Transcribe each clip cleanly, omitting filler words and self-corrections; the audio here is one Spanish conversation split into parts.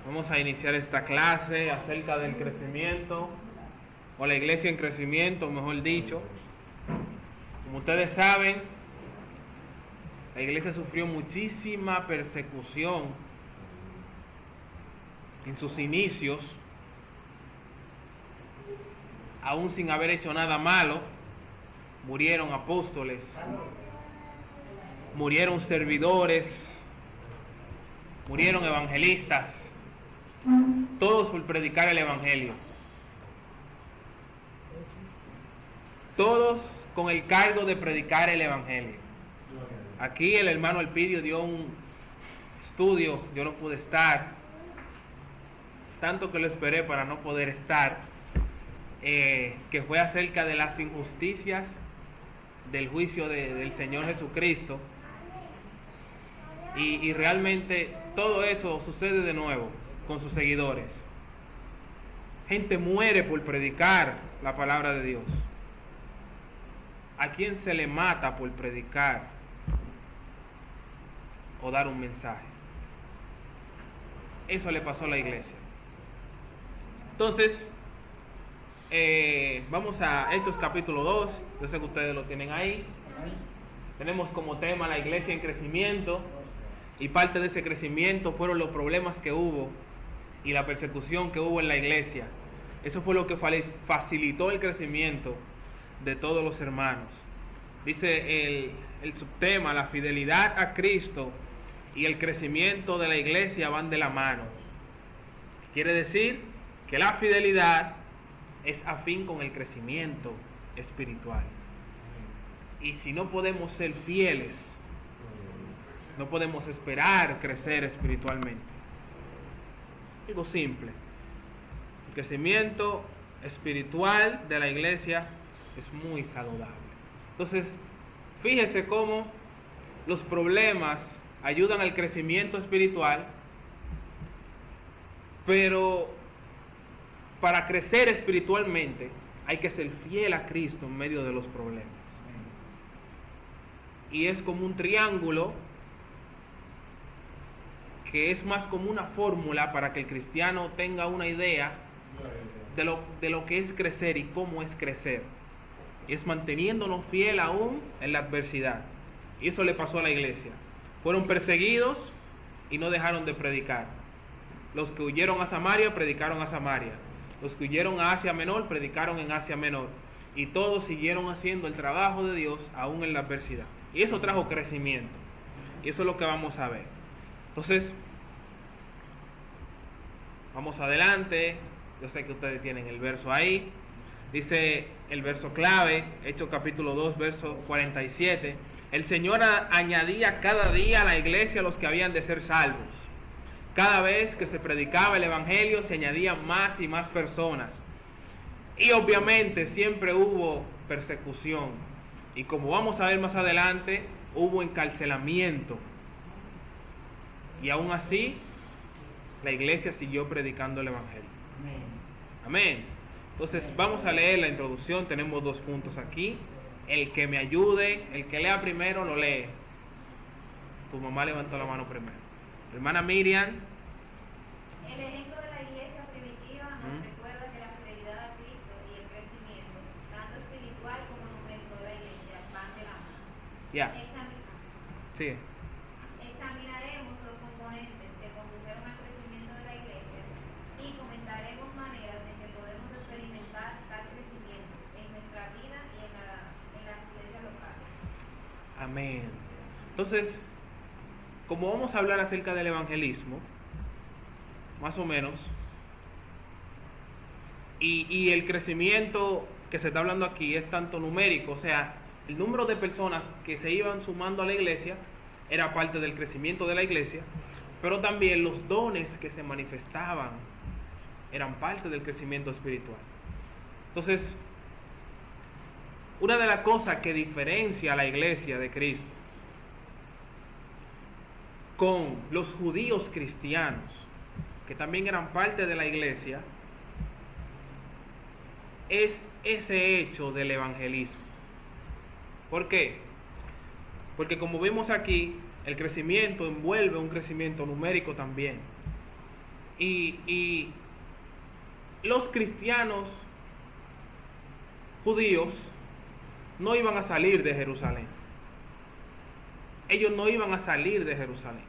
Vamos a iniciar esta clase acerca del crecimiento, o la iglesia en crecimiento, mejor dicho. Como ustedes saben, la iglesia sufrió muchísima persecución en sus inicios, aún sin haber hecho nada malo. Murieron apóstoles, murieron servidores, murieron evangelistas, todos por predicar el evangelio, todos con el cargo de predicar el evangelio. Aquí el hermano Elpidio dio un estudio, yo no pude estar, tanto que lo esperé para no poder estar, que fue acerca de las injusticias del juicio del Señor Jesucristo. Y realmente todo eso sucede de nuevo con sus seguidores. Gente muere por predicar la palabra de Dios. ¿A quién se le mata por predicar o dar un mensaje? Eso le pasó a la iglesia. Entonces, vamos a Hechos capítulo 2. Yo sé que ustedes lo tienen ahí. Tenemos como tema la iglesia en crecimiento, y parte de ese crecimiento fueron los problemas que hubo y la persecución que hubo en la iglesia. Eso fue lo que facilitó el crecimiento de todos los hermanos. Dice el subtema: la fidelidad a Cristo y el crecimiento de la iglesia van de la mano. Quiere decir que la fidelidad es afín con el crecimiento espiritual. Y si no podemos ser fieles, no podemos esperar crecer espiritualmente. Algo simple. El crecimiento espiritual de la iglesia es muy saludable. Entonces, fíjese cómo los problemas ayudan al crecimiento espiritual, pero para crecer espiritualmente hay que ser fiel a Cristo en medio de los problemas. Y es como un triángulo que es más como una fórmula para que el cristiano tenga una idea de lo que es crecer y cómo es crecer. Y es manteniéndonos fiel aún en la adversidad. Y eso le pasó a la iglesia. Fueron perseguidos y no dejaron de predicar. Los que huyeron a Samaria predicaron a Samaria. Los que huyeron a Asia Menor predicaron en Asia Menor. Y todos siguieron haciendo el trabajo de Dios aún en la adversidad. Y eso trajo crecimiento. Y eso es lo que vamos a ver. Entonces, vamos adelante. Yo sé que ustedes tienen el verso ahí. Dice el verso clave, Hechos capítulo 2, verso 47. El Señor añadía cada día a la iglesia los que habían de ser salvos. Cada vez que se predicaba el evangelio se añadían más y más personas. Y obviamente siempre hubo persecución. Y como vamos a ver más adelante, hubo encarcelamiento. Y aún así, la iglesia siguió predicando el evangelio. Amén. Entonces vamos a leer la introducción. Tenemos 2 puntos aquí. El que me ayude, el que lea primero lo lee. Tu mamá levantó la mano primero. Hermana Miriam. El ejemplo de la iglesia primitiva nos recuerda que la fidelidad a Cristo y el crecimiento, tanto espiritual como numérico de la iglesia, van de la mano. Ya. Sí. Examinaremos los componentes que condujeron al crecimiento de la iglesia y comentaremos maneras en que podemos experimentar tal crecimiento en nuestra vida y en las iglesias locales. Amén. Entonces, como vamos a hablar acerca del evangelismo, más o menos, y el crecimiento que se está hablando aquí es tanto numérico, o sea, el número de personas que se iban sumando a la iglesia era parte del crecimiento de la iglesia, pero también los dones que se manifestaban eran parte del crecimiento espiritual. Entonces, una de las cosas que diferencia a la iglesia de Cristo con los judíos cristianos, que también eran parte de la iglesia, es ese hecho del evangelismo. ¿Por qué? Porque como vimos aquí, el crecimiento envuelve un crecimiento numérico también. y los cristianos judíos no iban a salir de Jerusalén. Ellos no iban a salir de Jerusalén.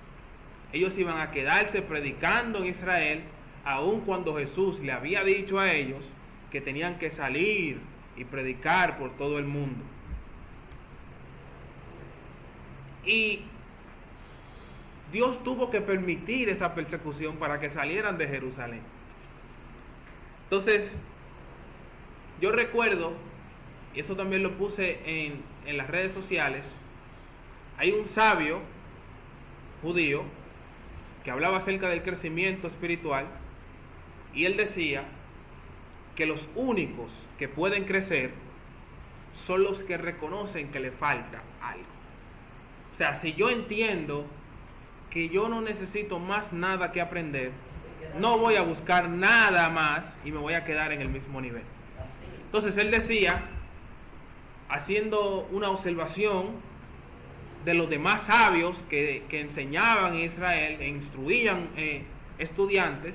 Ellos iban a quedarse predicando en Israel, aun cuando Jesús le había dicho a ellos que tenían que salir y predicar por todo el mundo. Y Dios tuvo que permitir esa persecución para que salieran de Jerusalén. Entonces, yo recuerdo, y eso también lo puse en las redes sociales, hay un sabio judío que hablaba acerca del crecimiento espiritual, y él decía que los únicos que pueden crecer son los que reconocen que le falta algo. O sea, si yo entiendo que yo no necesito más nada que aprender, no voy a buscar nada más y me voy a quedar en el mismo nivel. Entonces él decía, haciendo una observación de los demás sabios que enseñaban en Israel e instruían estudiantes,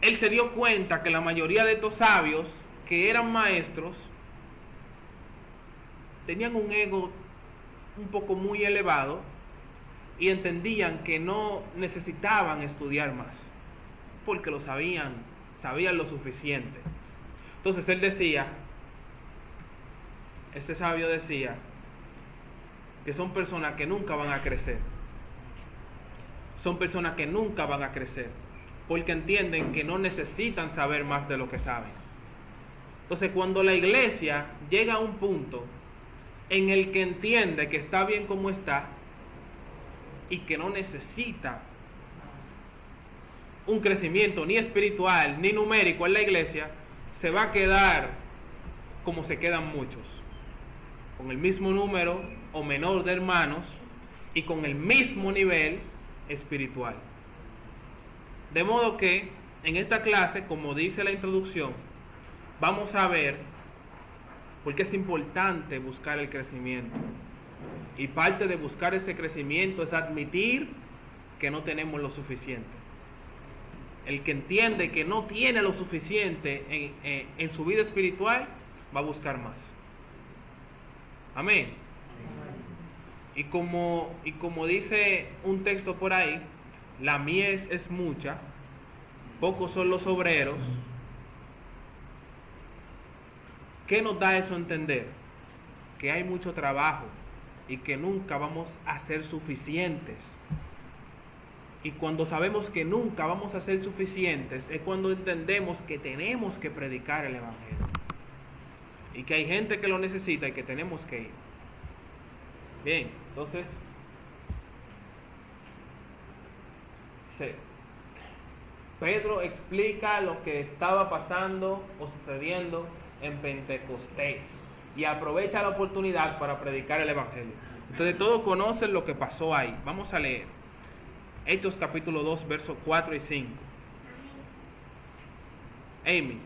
él se dio cuenta que la mayoría de estos sabios que eran maestros tenían un ego un poco muy elevado y entendían que no necesitaban estudiar más porque lo sabían lo suficiente. Entonces él decía, este sabio decía, que son personas que nunca van a crecer. Son personas que nunca van a crecer porque entienden que no necesitan saber más de lo que saben. Entonces, cuando la iglesia llega a un punto en el que entiende que está bien como está y que no necesita un crecimiento ni espiritual ni numérico en la iglesia, se va a quedar como se quedan muchos, con el mismo número o menor de hermanos y con el mismo nivel espiritual. De modo que en esta clase, como dice la introducción, vamos a ver por qué es importante buscar el crecimiento. Y parte de buscar ese crecimiento es admitir que no tenemos lo suficiente. El que entiende que no tiene lo suficiente en su vida espiritual, va a buscar más. Amén. Y como dice un texto por ahí, la mies es mucha, pocos son los obreros. ¿Qué nos da eso a entender? Que hay mucho trabajo y que nunca vamos a ser suficientes. Y cuando sabemos que nunca vamos a ser suficientes, es cuando entendemos que tenemos que predicar el evangelio. Y que hay gente que lo necesita y que tenemos que ir. Bien, entonces, Pedro explica lo que estaba pasando o sucediendo en Pentecostés y aprovecha la oportunidad para predicar el evangelio. Entonces todos conocen lo que pasó ahí. Vamos a leer Hechos capítulo 2 versos 4 y 5. Amy.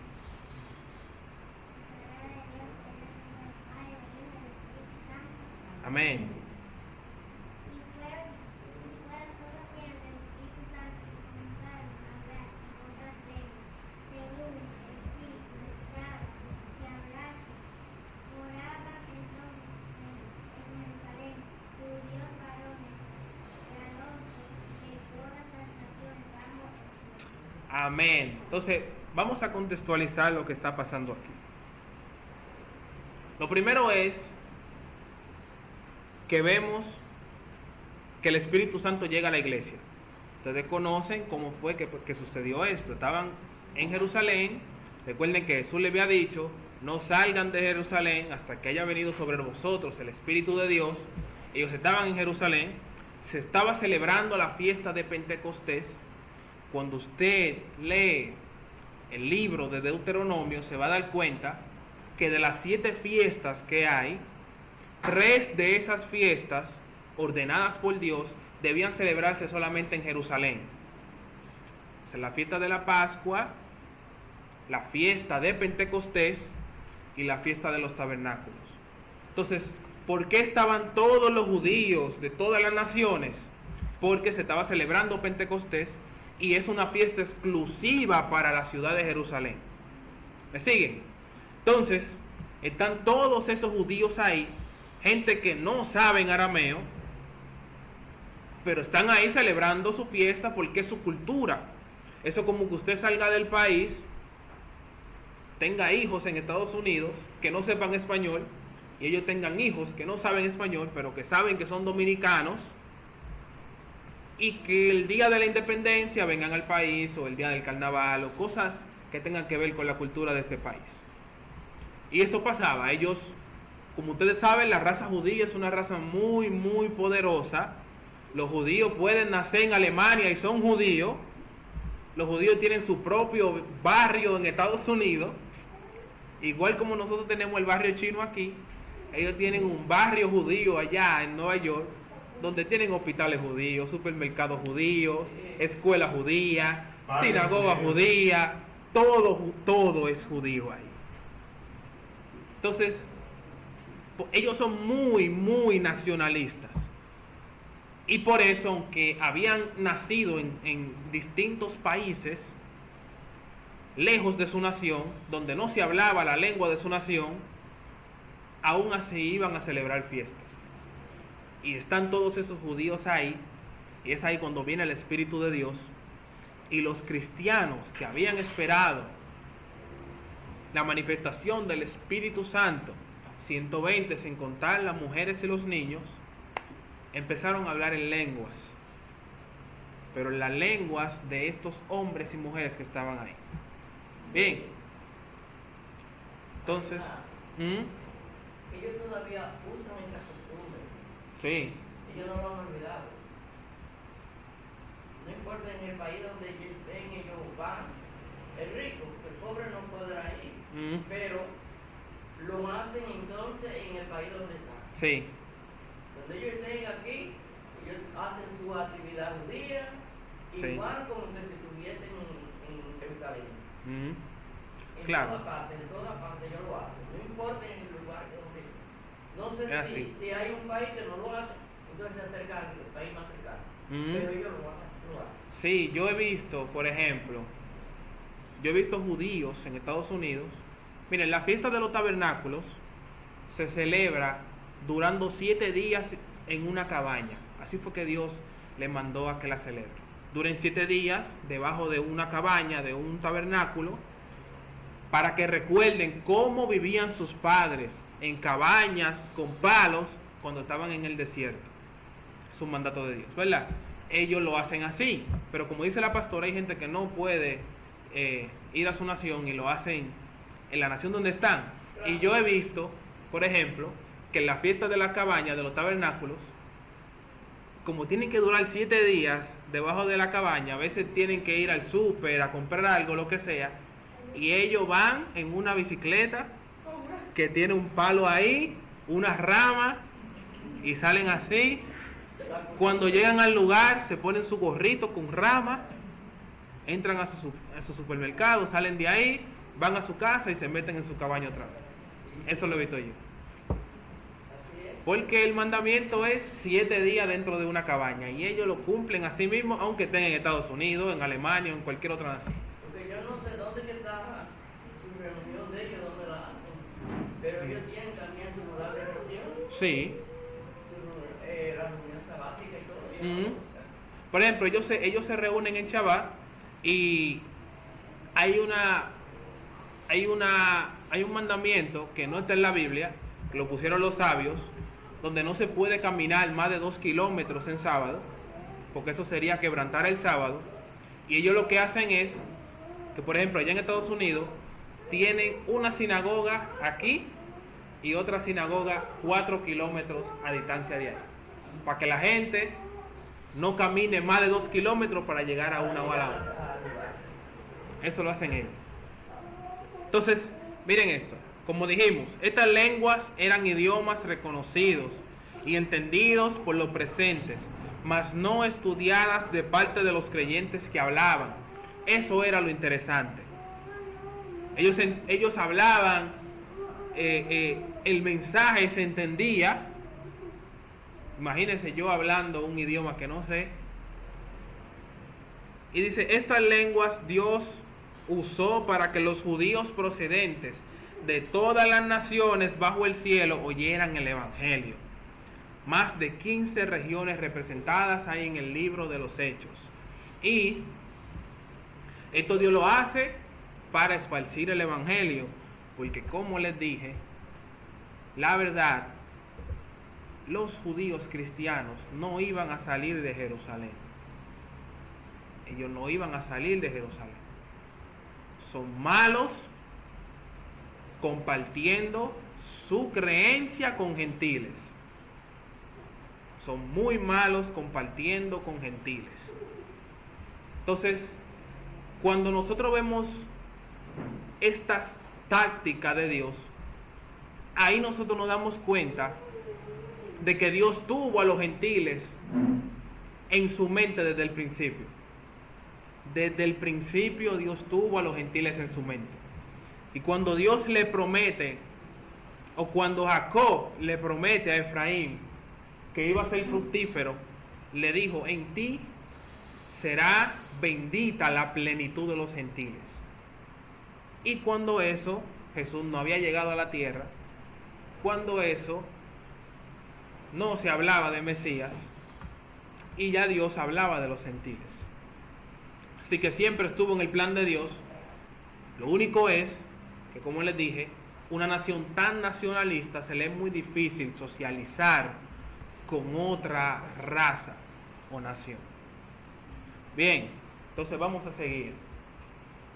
Amén. Amén. Entonces, vamos a contextualizar lo que está pasando aquí. Lo primero es que vemos que el Espíritu Santo llega a la iglesia. Ustedes conocen cómo fue que sucedió esto. Estaban en Jerusalén. Recuerden que Jesús les había dicho, no salgan de Jerusalén hasta que haya venido sobre vosotros el Espíritu de Dios. Ellos estaban en Jerusalén. Se estaba celebrando la fiesta de Pentecostés. Cuando usted lee el libro de Deuteronomio, se va a dar cuenta que de las 7 fiestas que hay, 3 de esas fiestas ordenadas por Dios debían celebrarse solamente en Jerusalén. O sea, la fiesta de la Pascua, la fiesta de Pentecostés y la fiesta de los tabernáculos. Entonces, ¿por qué estaban todos los judíos de todas las naciones? Porque se estaba celebrando Pentecostés y es una fiesta exclusiva para la ciudad de Jerusalén. ¿Me siguen? Entonces, están todos esos judíos ahí, gente que no saben arameo, pero están ahí celebrando su fiesta porque es su cultura. Eso como que usted salga del país, tenga hijos en Estados Unidos que no sepan español, y ellos tengan hijos que no saben español, pero que saben que son dominicanos, y que el día de la independencia vengan al país, o el día del carnaval, o cosas que tengan que ver con la cultura de este país. Y eso pasaba. Ellos, como ustedes saben, la raza judía es una raza muy, muy poderosa. Los judíos pueden nacer en Alemania y son judíos. Los judíos tienen su propio barrio en Estados Unidos. Igual como nosotros tenemos el barrio chino aquí, ellos tienen un barrio judío allá en Nueva York, donde tienen hospitales judíos, supermercados judíos, escuelas judías, sinagogas judías, todo es judío ahí. Entonces, ellos son muy, muy nacionalistas. Y por eso, aunque habían nacido en distintos países, lejos de su nación, donde no se hablaba la lengua de su nación, aún así iban a celebrar fiestas. Y están todos esos judíos ahí, y es ahí cuando viene el Espíritu de Dios, y los cristianos que habían esperado la manifestación del Espíritu Santo, 120 sin contar las mujeres y los niños, empezaron a hablar en lenguas, pero las lenguas de estos hombres y mujeres que estaban ahí. Bien, entonces, ellos todavía usan esa costumbre. sí, Ellos no lo han olvidado. No importa en el país donde ellos estén, ellos van. El rico, el pobre no podrá ir, pero lo hacen entonces en el país donde están. sí, Donde ellos estén aquí, ellos hacen su actividad judía, Sí. igual como que si estuviesen en Jerusalén. Claro. En toda parte ellos lo hacen, no importa en el lugar donde. No sé Es así. si hay un país que no lo hace, entonces se acercan al país más cercano. Pero ellos lo hacen. Sí, yo he visto, por ejemplo, judíos en Estados Unidos. Miren, la fiesta de los tabernáculos se celebra durando 7 días en una cabaña. Así fue que Dios le mandó a que la celebre. Duren 7 días debajo de una cabaña, de un tabernáculo, para que recuerden cómo vivían sus padres en cabañas con palos cuando estaban en el desierto. Es un mandato de Dios, ¿verdad? Ellos lo hacen así, pero como dice la pastora, hay gente que no puede ir a su nación y lo hacen en la nación donde están. Y yo he visto, por ejemplo, que en la fiesta de la cabaña, de los tabernáculos, como tienen que durar 7 días debajo de la cabaña, a veces tienen que ir al súper a comprar algo, lo que sea, y ellos van en una bicicleta que tiene un palo ahí, una rama, y salen así. Cuando llegan al lugar se ponen su gorrito con rama, entran a su supermercado, salen de ahí, van a su casa y se meten en su cabaña otra vez. Eso lo he visto yo. Porque el mandamiento es 7 días dentro de una cabaña, y ellos lo cumplen así mismo, aunque estén en Estados Unidos, en Alemania o en cualquier otra nación. Porque yo no sé dónde que está su reunión de ellos, dónde la hacen, pero ellos tienen también su lugar de reunión, Sí. la reunión sabática y todo. Ellos o sea, Por ejemplo, ellos se reúnen en Shabbat, y hay un mandamiento que no está en la Biblia, que lo pusieron los sabios, donde no se puede caminar más de 2 kilómetros en sábado, porque eso sería quebrantar el sábado. Y ellos lo que hacen es que, por ejemplo, allá en Estados Unidos tienen una sinagoga aquí y otra sinagoga 4 kilómetros a distancia de ahí, para que la gente no camine más de 2 kilómetros para llegar a una o a la otra. Eso lo hacen ellos. Entonces, miren esto. Como dijimos, estas lenguas eran idiomas reconocidos y entendidos por los presentes, mas no estudiadas de parte de los creyentes que hablaban. Eso era lo interesante. Ellos hablaban, el mensaje se entendía. Imagínense yo hablando un idioma que no sé. Y dice, estas lenguas Dios usó para que los judíos procedentes de todas las naciones bajo el cielo oyeran el Evangelio. Más de 15 regiones representadas hay en el libro de los Hechos. Y esto Dios lo hace para esparcir el Evangelio, porque como les dije, la verdad, los judíos cristianos no iban a salir de Jerusalén. Ellos no iban a salir de Jerusalén. Son malos compartiendo su creencia con gentiles. Son muy malos compartiendo con gentiles. Entonces, cuando nosotros vemos estas tácticas de Dios, ahí nosotros nos damos cuenta de que Dios tuvo a los gentiles en su mente desde el principio. Desde el principio Dios tuvo a los gentiles en su mente. Y cuando Dios le promete, o cuando Jacob le promete a Efraín que iba a ser fructífero, le dijo, en ti será bendita la plenitud de los gentiles. Y cuando eso, Jesús no había llegado a la tierra, cuando eso, no se hablaba de Mesías, y ya Dios hablaba de los gentiles. Así que siempre estuvo en el plan de Dios. Lo único es que, como les dije, una nación tan nacionalista se le es muy difícil socializar con otra raza o nación. Bien, entonces vamos a seguir.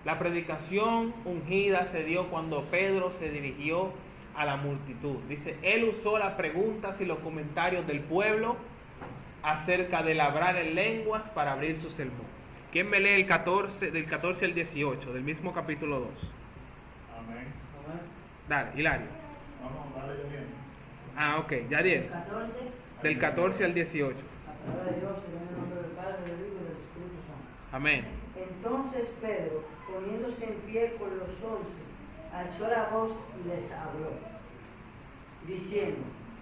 La predicación ungida se dio cuando Pedro se dirigió a la multitud. Dice, él usó las preguntas y los comentarios del pueblo acerca de hablar en lenguas para abrir su sermón. ¿Quién me lee el 14, del 14 al 18, del mismo capítulo 2? Amén. Dale, Hilario. Vamos, dale yo bien. Ah, ok, Yadiel. 14. Del 14 al 18. La palabra de Dios en el nombre del Padre, del Hijo y del Espíritu Santo. Amén. Entonces Pedro, poniéndose en pie con los 11, alzó la voz y les habló, diciendo,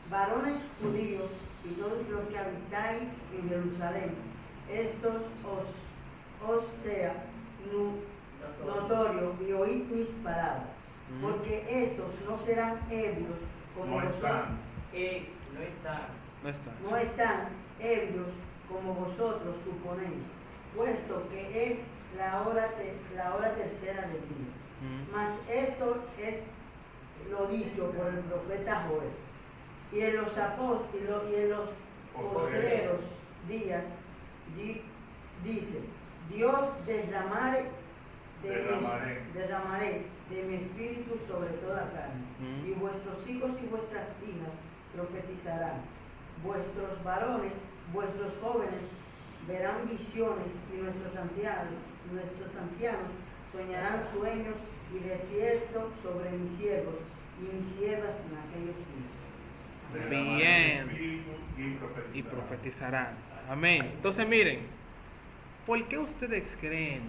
varones judíos y todos los que habitáis en Jerusalén, estos os sea notorio y oíd mis palabras, porque estos no serán ebrios como No están. no están ebrios como vosotros suponéis, puesto que es la hora tercera del día. Mas esto es lo dicho por el profeta Joel. Y en los postreros días dice, Dios derramaré de mi espíritu sobre toda carne, y vuestros hijos y vuestras hijas profetizarán, vuestros varones, vuestros jóvenes verán visiones, y nuestros ancianos soñarán sueños, y desierto sobre mis siervos y mis siervas en aquellos días. Bien. Y profetizarán. Amén. Entonces miren, ¿por qué ustedes creen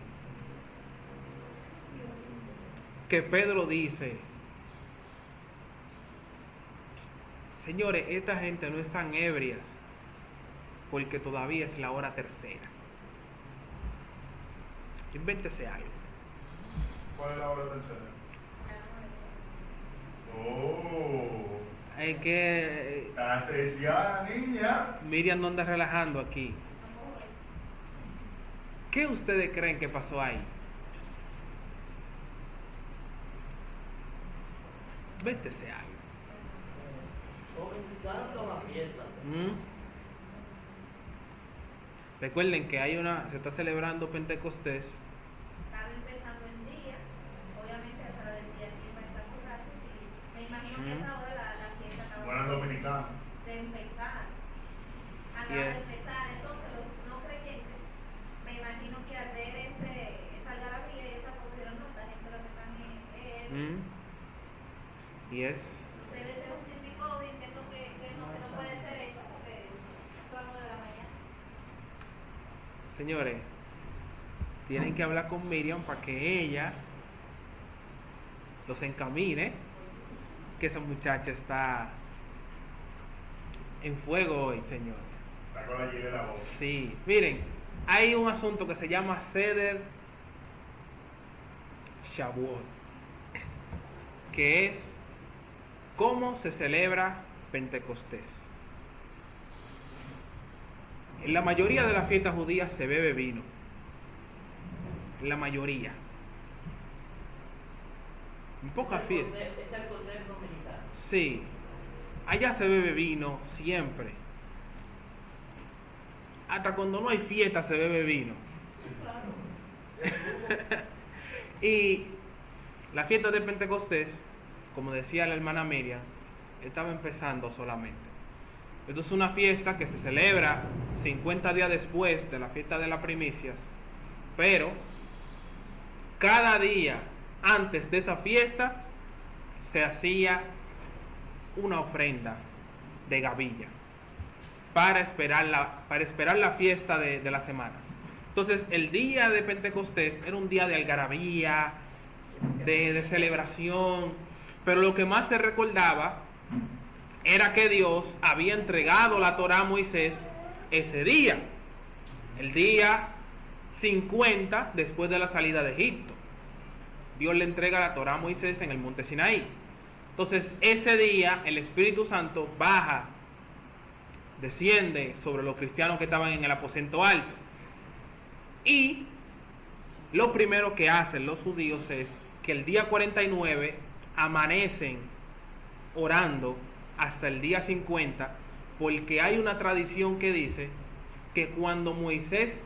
que Pedro dice, señores, esta gente no están ebrias porque todavía es la hora tercera? Invéntese algo. ¿Cuál es la hora tercera? Oh. Es que Está sellada, niña. Miriam no anda relajando aquí. ¿Qué ustedes creen que pasó ahí? Véntese algo. Comenzando la fiesta. Recuerden que se está celebrando Pentecostés. Estaba empezando el día, obviamente a esa hora del día aquí va a estar borracho, y me imagino que a esa hora la fiesta acaba Buena dominicana. de empezar. Acaba Yes. de empezar, entonces los no creyentes, me imagino que al ver esa algarabía y esa cosa dirán, no, esta gente lo que están es... Y es, Ustedes se justificó diciendo que no puede ser eso, porque son las 9 de la mañana. señores, tienen que hablar con Miriam para que ella los encamine, que esa muchacha está en fuego hoy, señor. Está con la gilet de la voz. Sí, miren, hay un asunto que se llama Seder Shavuot, que es cómo se celebra Pentecostés. En la mayoría de las fiestas judías se bebe vino. En la mayoría. En pocas fiestas. Es el contexto militar. Sí. Allá se bebe vino siempre. Hasta cuando no hay fiesta se bebe vino. Y la fiesta de Pentecostés, como decía la hermana Miriam, estaba empezando solamente. Esto es una fiesta que se celebra 50 días después de la fiesta de las primicias, pero cada día antes de esa fiesta se hacía una ofrenda de gavilla para esperar la fiesta de las semanas. Entonces el día de Pentecostés era un día de algarabía, de celebración, pero lo que más se recordaba era que Dios había entregado la Torá a Moisés ese día, el día 50 después de la salida de Egipto. Dios le entrega la Torá a Moisés en el monte Sinaí. Entonces ese día el Espíritu Santo baja, desciende sobre los cristianos que estaban en el aposento alto. Y lo primero que hacen los judíos es que el día 49 amanecen orando hasta el día 50, porque hay una tradición que dice que cuando Moisés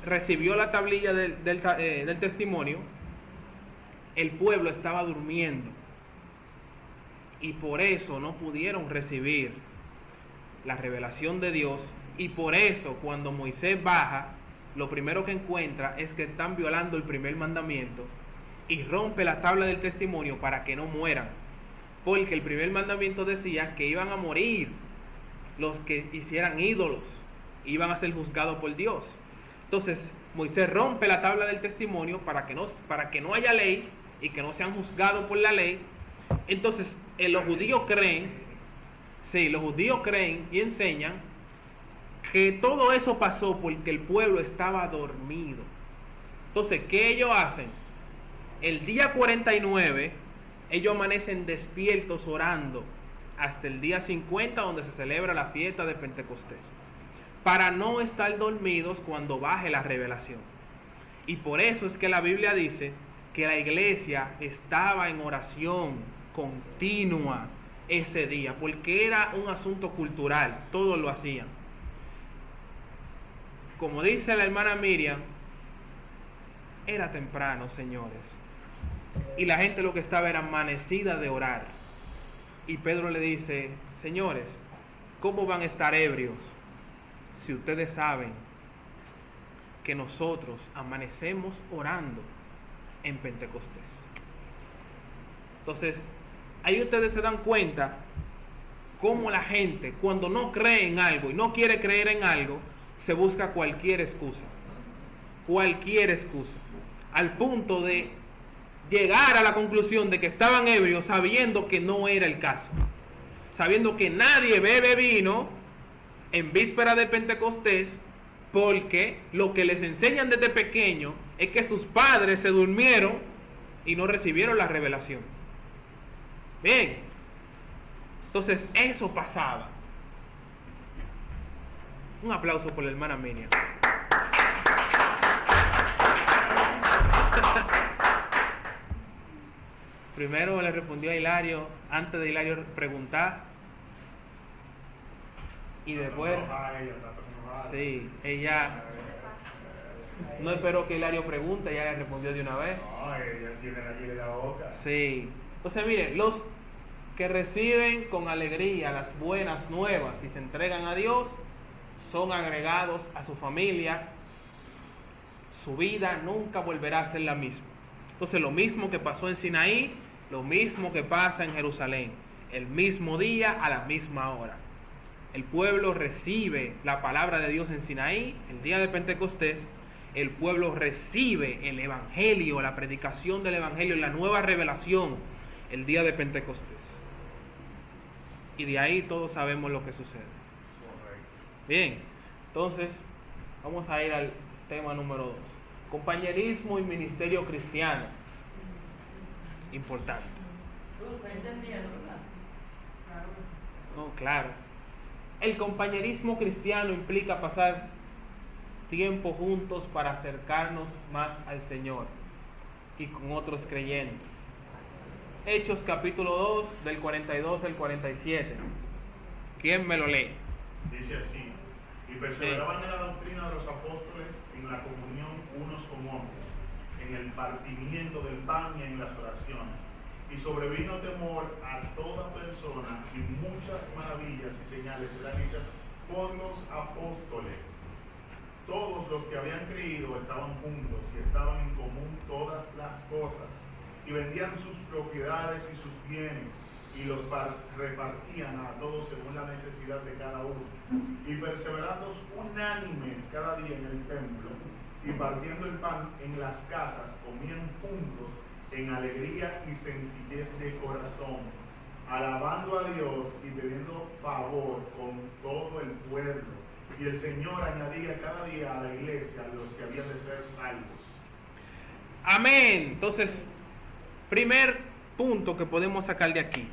recibió la tablilla del testimonio, el pueblo estaba durmiendo y por eso no pudieron recibir la revelación de Dios, y por eso cuando Moisés baja, lo primero que encuentra es que están violando el primer mandamiento y rompe la tabla del testimonio para que no mueran, porque el primer mandamiento decía que iban a morir los que hicieran ídolos, iban a ser juzgados por Dios. Entonces Moisés rompe la tabla del testimonio para que no haya ley y que no sean juzgados por la ley. Entonces los judíos creen y enseñan que todo eso pasó porque el pueblo estaba dormido. Entonces, ¿qué ellos hacen? El día 49 ellos amanecen despiertos orando hasta el día 50, donde se celebra la fiesta de Pentecostés, para no estar dormidos cuando baje la revelación. Y por eso es que la Biblia dice que la iglesia estaba en oración continua ese día, porque era un asunto cultural, todos lo hacían. Como dice la hermana Miriam, era temprano, señores, y la gente lo que estaba era amanecida de orar. Y Pedro le dice: señores, ¿cómo van a estar ebrios si ustedes saben que nosotros amanecemos orando en Pentecostés? Entonces, ahí ustedes se dan cuenta cómo la gente, cuando no cree en algo y no quiere creer en algo, se busca cualquier excusa, al punto de llegar a la conclusión de que estaban ebrios, sabiendo que no era el caso, sabiendo que nadie bebe vino en víspera de Pentecostés, porque lo que les enseñan desde pequeño es que sus padres se durmieron y no recibieron la revelación. Bien, entonces eso pasaba. Un aplauso por la hermana Miriam. Primero le respondió a Hilario, antes de Hilario preguntar, y después, sí, ella no esperó que Hilario pregunte, ella le respondió de una vez. No, ella tiene aquí la boca. Sí. Entonces miren, los que reciben con alegría las buenas nuevas y se entregan a Dios, son agregados a su familia. Su vida nunca volverá a ser la misma. Entonces lo mismo que pasó en Sinaí, lo mismo que pasa en Jerusalén, el mismo día a la misma hora. El pueblo recibe la palabra de Dios en Sinaí, el día de Pentecostés. El pueblo recibe el evangelio, la predicación del evangelio, la nueva revelación, el día de Pentecostés. Y de ahí todos sabemos lo que sucede. Bien, entonces Vamos a ir al tema número 2. Compañerismo y ministerio cristiano. Importante. ¿Tú estás entendiendo, verdad? No, claro. El compañerismo cristiano implica pasar tiempo juntos para acercarnos más al Señor y con otros creyentes. Hechos capítulo 2 del 42 al 47. ¿Quién me lo lee? Dice así: y perseveraban en la doctrina de los apóstoles, en la comunión unos con otros, en el partimiento del pan y en las oraciones. Y sobrevino temor a toda persona, y muchas maravillas y señales eran hechas por los apóstoles. Todos los que habían creído estaban juntos y estaban en común todas las cosas, y vendían sus propiedades y sus bienes, y los repartían a todos según la necesidad de cada uno, y perseverando unánimes cada día en el templo, y partiendo el pan en las casas, comían juntos en alegría y sencillez de corazón, alabando a Dios y pidiendo favor con todo el pueblo. Y el Señor añadía cada día a la iglesia a los que habían de ser salvos. Amén. Entonces, primer punto que podemos sacar de aquí.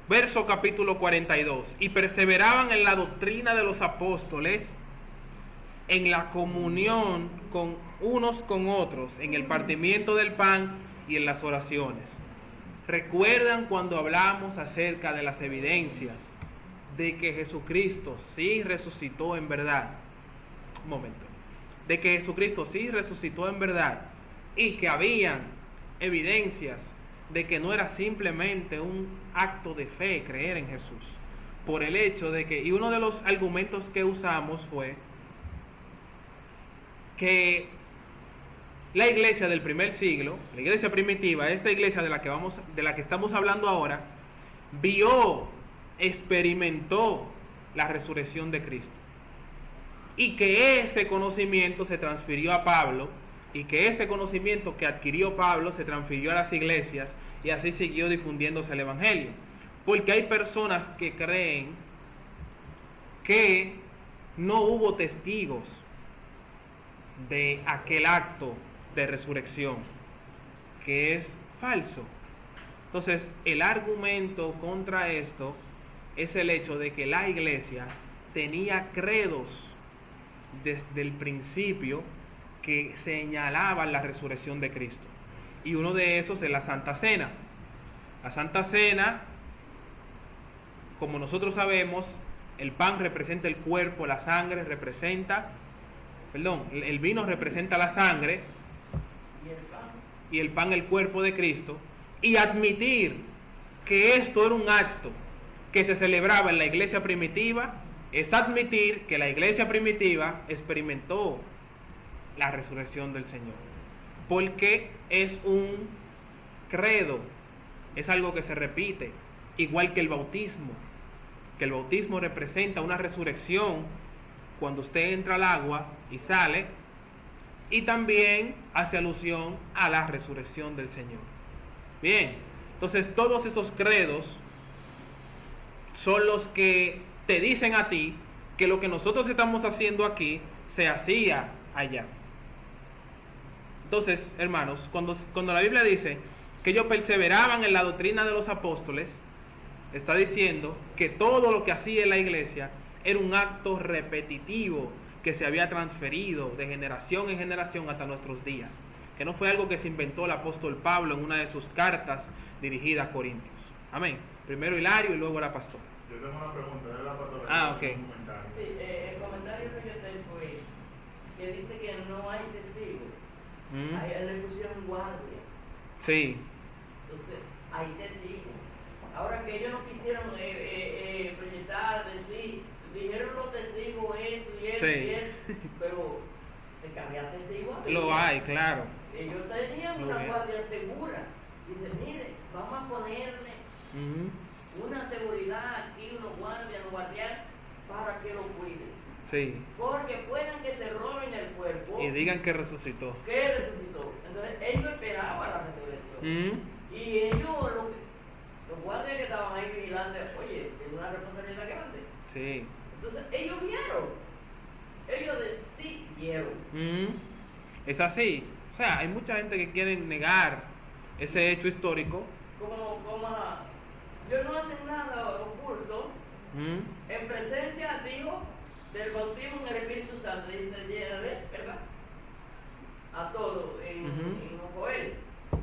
Verso capítulo 42. Y perseveraban en la doctrina de los apóstoles, en la comunión con unos con otros, en el partimiento del pan y en las oraciones. ¿Recuerdan cuando hablamos acerca de las evidencias de que Jesucristo sí resucitó en verdad? Un momento. De que Jesucristo sí resucitó en verdad y que habían evidencias de que no era simplemente un acto de fe creer en Jesús. Por el hecho de que, y uno de los argumentos que usamos fue que la iglesia del primer siglo, la iglesia primitiva, esta iglesia de la que estamos hablando ahora, vio, experimentó la resurrección de Cristo. Y que ese conocimiento se transfirió a Pablo, y que ese conocimiento que adquirió Pablo se transfirió a las iglesias, y así siguió difundiéndose el evangelio. Porque hay personas que creen que no hubo testigos de aquel acto de resurrección, que es falso. Entonces, el argumento contra esto es el hecho de que la iglesia tenía credos desde el principio que señalaban la resurrección de Cristo. Y uno de esos es la Santa Cena. La Santa Cena, como nosotros sabemos, el pan representa el cuerpo, la sangre representa, el vino representa la sangre y el pan el cuerpo de Cristo. Y admitir que esto era un acto que se celebraba en la iglesia primitiva es admitir que la iglesia primitiva experimentó la resurrección del Señor, porque es un credo, es algo que se repite, igual que el bautismo representa una resurrección cuando usted entra al agua y sale, y también hace alusión a la resurrección del Señor. Bien, entonces todos esos credos son los que te dicen a ti que lo que nosotros estamos haciendo aquí se hacía allá. Entonces, hermanos, cuando la Biblia dice que ellos perseveraban en la doctrina de los apóstoles, está diciendo que todo lo que hacía la iglesia era un acto repetitivo que se había transferido de generación en generación hasta nuestros días, que no fue algo que se inventó el apóstol Pablo en una de sus cartas dirigidas a Corintios. Amén. Primero Hilario y luego la pastora. Yo tengo una pregunta, de la pastora. Ok. Sí, el comentario que yo tengo es que dice que no hay testigos. Ahí le pusieron guardia. Sí. Entonces, hay testigos. Ahora que ellos no quisieron proyectar, decir, dijeron los testigos esto y esto, Sí. y esto, pero se cambian testigos. Lo hay, claro. Ellos tenían Lo una es. guardia segura. Dicen, mire, vamos a ponerle una seguridad aquí, unos guardias, unos guardianes, para que lo cuiden. Sí. Porque puedan que se roben el cuerpo. Y digan que resucitó. Que resucitó. Entonces ellos esperaban la resurrección. Y ellos, los guardias que estaban ahí vigilando, oye, es una responsabilidad grande. Sí. Entonces ellos vieron. Ellos repitieron. Es así. O sea, hay mucha gente que quiere negar ese hecho histórico. Ellos no hacen nada oculto. En presencia, digo, del bautismo en el Espíritu Santo, dice ¿verdad? A todo en Joel.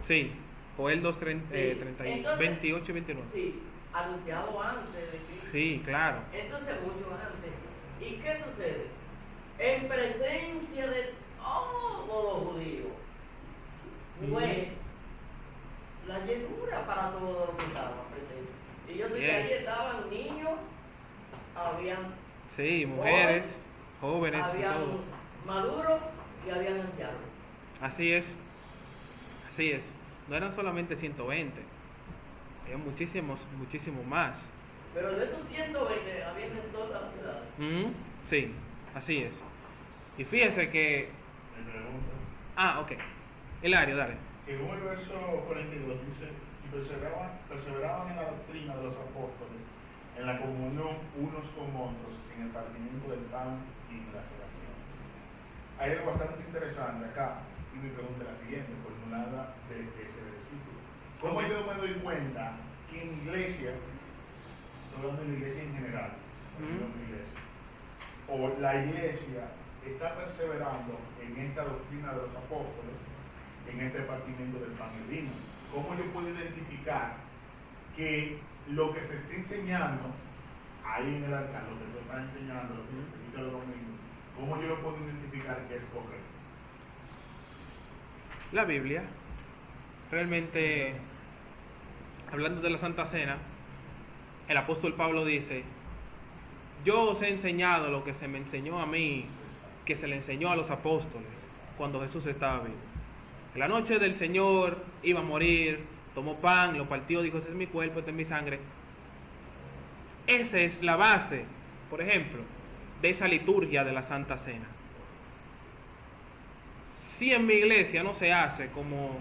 Sí, Joel 2, 28 y 29. Sí, anunciado antes de Cristo. Sí, claro. Entonces, mucho antes. ¿Y qué sucede? En presencia de todos los judíos, fue la llenura para todos los que estaban presentes. Y yo sé que ahí estaban niños, habían mujeres, jóvenes, habían todo. maduros y habían ancianos. Así es. No eran solamente 120, había muchísimos más. Pero de esos 120 habían en todas las ciudades. Sí, así es. Y fíjese que... Me pregunto. Ok. Hilario, dale. Según el verso 42 dice, y perseveraban en la doctrina de los apóstoles, en la comunión unos con otros, en el partimiento del pan y en las oraciones. Hay algo bastante interesante acá, y mi pregunta es la siguiente, formulada de ese versículo. ¿Cómo yo me doy cuenta que en iglesia, estoy hablando de la iglesia en general, o la iglesia está perseverando en esta doctrina de los apóstoles, en este partimiento del pan y vino? ¿Cómo yo puedo identificar que lo que se está enseñando ahí en el altar, lo que se está enseñando, lo que se predica los domingos, cómo yo lo puedo identificar que es correcto? La Biblia, realmente, hablando de la Santa Cena, el apóstol Pablo dice: yo os he enseñado lo que se me enseñó a mí, que se le enseñó a los apóstoles cuando Jesús estaba vivo. En la noche del Señor iba a morir, tomó pan, lo partió, dijo: ese es mi cuerpo, esta es mi sangre. Esa es la base, por ejemplo, de esa liturgia de la Santa Cena. Si en mi iglesia no se hace como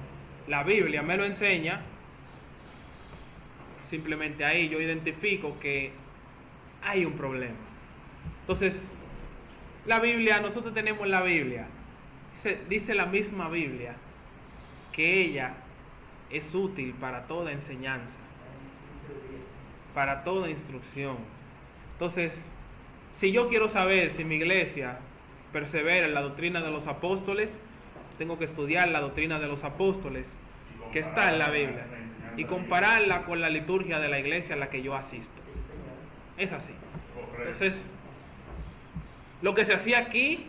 la Biblia me lo enseña, simplemente ahí yo identifico que hay un problema. Entonces, la Biblia, nosotros tenemos la Biblia, dice la misma Biblia que ella es útil para toda enseñanza, para toda instrucción. Entonces, si yo quiero saber si mi iglesia persevera en la doctrina de los apóstoles, tengo que estudiar la doctrina de los apóstoles que está en la Biblia y compararla con la liturgia de la iglesia a la que yo asisto. Es así. Entonces, lo que se hacía aquí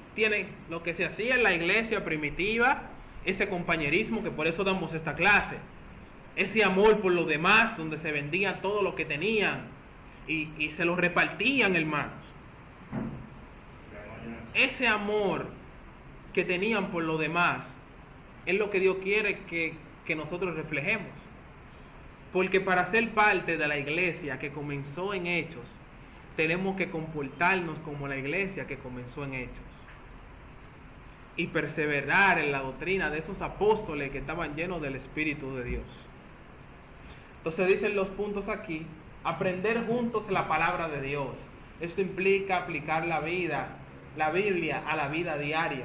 lo que se hacía en la iglesia primitiva, ese compañerismo, que por eso damos esta clase, ese amor por los demás, donde se vendían todo lo que tenían y se lo repartían, hermanos. Ese amor que tenían por los demás es lo que Dios quiere que nosotros reflejemos. Porque para ser parte de la iglesia que comenzó en Hechos, tenemos que comportarnos como la iglesia que comenzó en Hechos y perseverar en la doctrina de esos apóstoles que estaban llenos del Espíritu de Dios. Entonces dicen los puntos aquí: aprender juntos la palabra de Dios. Eso implica aplicar la Biblia a la vida diaria,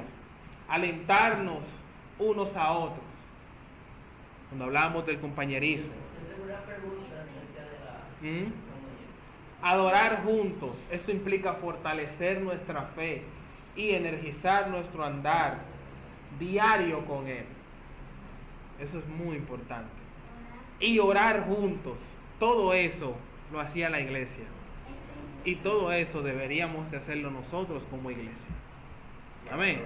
alentarnos unos a otros. Cuando hablamos del compañerismo, Tengo una pregunta acerca de la adorar juntos, eso implica fortalecer nuestra fe y energizar nuestro andar diario con Él. Eso es muy importante. Y orar juntos, todo eso lo hacía la iglesia. Y todo eso deberíamos de hacerlo nosotros como iglesia. Amén.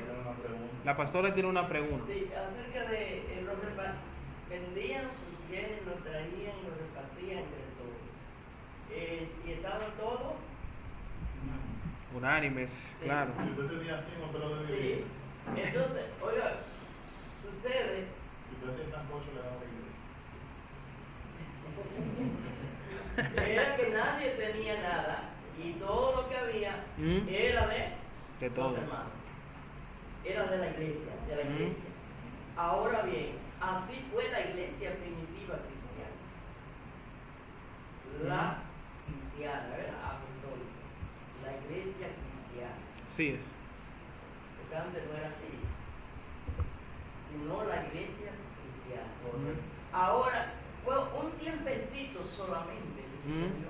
La pastora tiene una pregunta. Sí, acerca de vendían sus bienes, los traían y los repartían entre todos. Y estaban todos unánimes, sí. Claro. Si usted tenía 100, usted lo debe Sí. dividir. Entonces, oiga, sucede. Si usted hacía sancocho, le daba la iglesia. Era que nadie tenía nada y todo lo que había era de todos. los hermanos. Era de la iglesia, Ahora bien, así fue la iglesia primitiva cristiana. La cristiana, ¿verdad? Apostólica. La iglesia cristiana. Así es. porque antes no era así, sino la iglesia cristiana. Ahora fue un tiempecito solamente que sucedió.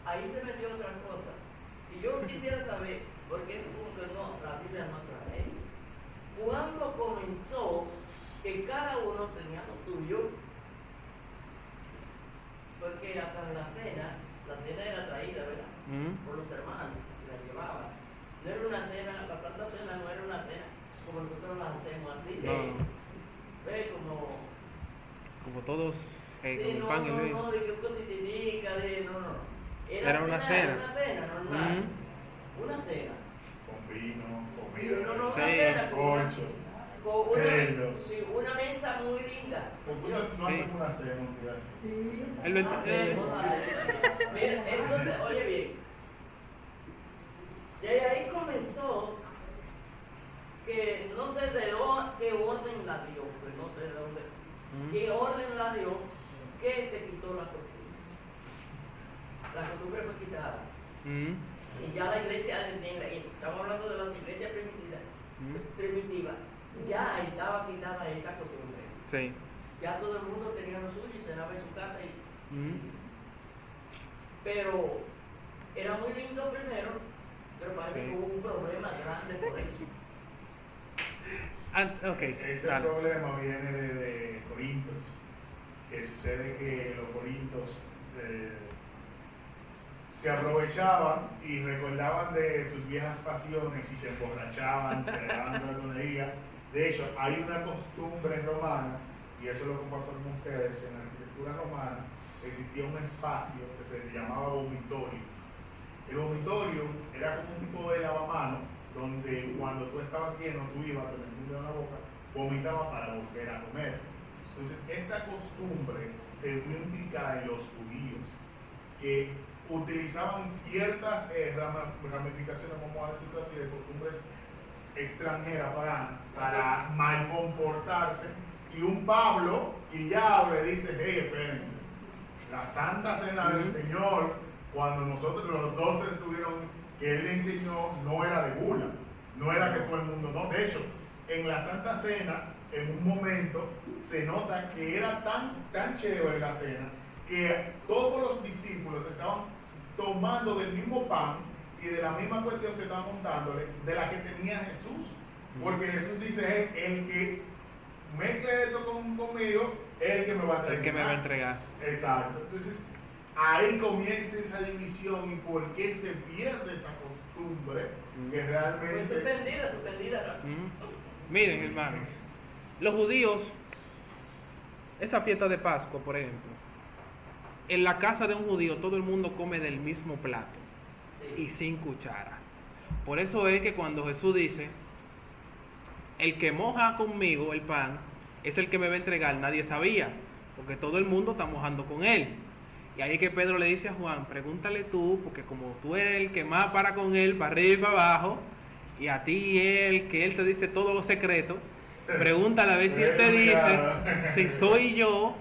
Ahí se metió otra cosa. Y yo quisiera saber, porque es como que no, la Biblia no trae eso. ¿Cuándo comenzó que cada uno tenía lo suyo? Porque hasta la cena era traída, ¿verdad? Por los hermanos, la llevaban. No era una cena, la Santa Cena no era una cena como nosotros la hacemos así, ve como todos, sí, como el pan y el vino. no, de que cositinica, no. Era una cena. Una cena normal. Una cena. Con vino, Sí, comida, una Sí. cena con concho. con cerdo. una mesa muy linda. Pues no hacemos una cena un día así. Sí. El 26. Mira, entonces, oye bien. Y ahí comenzó que no sé de qué orden la dio, pues no sé de dónde, qué orden la dio, que se quitó la costumbre. La costumbre fue quitada. Y ya la iglesia, estamos hablando de las iglesias primitivas, ya estaba quitada esa costumbre. Sí. Ya todo el mundo tenía lo suyo y cenaba en su casa. Pero era muy lindo primero, pero parece que hubo un problema grande por eso. Ese dale. problema viene de Corintios, que sucede que los corintios se aprovechaban y recordaban de sus viejas pasiones y se emborrachaban, se daban glotonería. De hecho, hay una costumbre romana, y eso lo comparto con ustedes, en la arquitectura romana existía un espacio que se llamaba vomitorio. El vomitorio era como un tipo de lavamanos donde cuando tú estabas lleno, tú ibas con el mundo en la boca, vomitabas para volver a comer. Entonces, esta costumbre se vio implicada en los judíos, que utilizaban ciertas ramificaciones, vamos a decirlo así, de costumbres extranjeras para mal comportarse. Y un Pablo, y ya le dice, hey, espérense, la Santa Cena del Señor, cuando nosotros los 12 estuvieron, que él le enseñó, no era de gula, no era que todo el mundo, no. De hecho, en la Santa Cena, en un momento, se nota que era tan chévere la cena, que todos los discípulos estaban tomando del mismo pan y de la misma cuestión que estaban dándole, de la que tenía Jesús. Porque Jesús dice, el que mezcle esto conmigo, es el que me va a entregar. El que me va a entregar. Exacto. Entonces, ahí comienza esa división y por qué se pierde esa costumbre que realmente... Pues suspendida. Miren, hermanos, los judíos, esa fiesta de Pascua, por ejemplo, en la casa de un judío todo el mundo come del mismo plato y sin cuchara. Por eso es que cuando Jesús dice, el que moja conmigo el pan es el que me va a entregar, nadie sabía, porque todo el mundo está mojando con él. Y ahí es que Pedro le dice a Juan, pregúntale tú, porque como tú eres el que más para con él, para arriba y para abajo, y a ti él, que él te dice todos los secretos, pregúntale a ver si él te dice si soy yo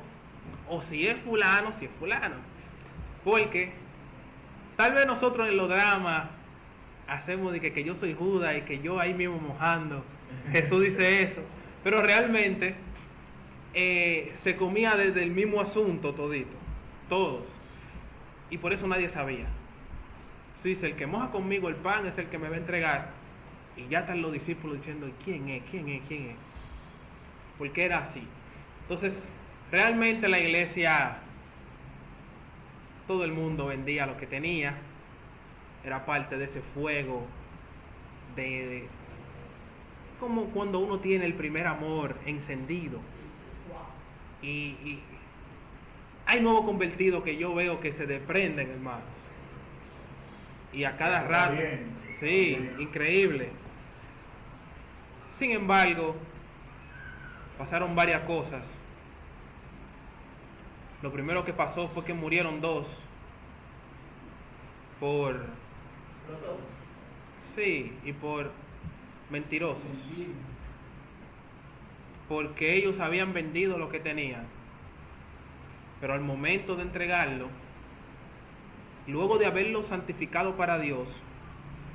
o si es fulano, porque tal vez nosotros en los dramas hacemos de que yo soy Judas y que yo ahí mismo mojando, Jesús dice eso, pero realmente se comía desde el mismo asunto todos, y por eso nadie sabía. Sí, dice, el que moja conmigo el pan es el que me va a entregar, y ya están los discípulos diciendo, ¿quién es? Porque era así. Entonces, realmente la iglesia, todo el mundo vendía lo que tenía, era parte de ese fuego de como cuando uno tiene el primer amor encendido. Y hay nuevos convertidos que yo veo que se desprenden, hermanos. Y a cada rato. Sí, increíble. Sin embargo, pasaron varias cosas. Lo primero que pasó fue que murieron 2 por mentirosos, porque ellos habían vendido lo que tenían, pero al momento de entregarlo, luego de haberlo santificado para Dios,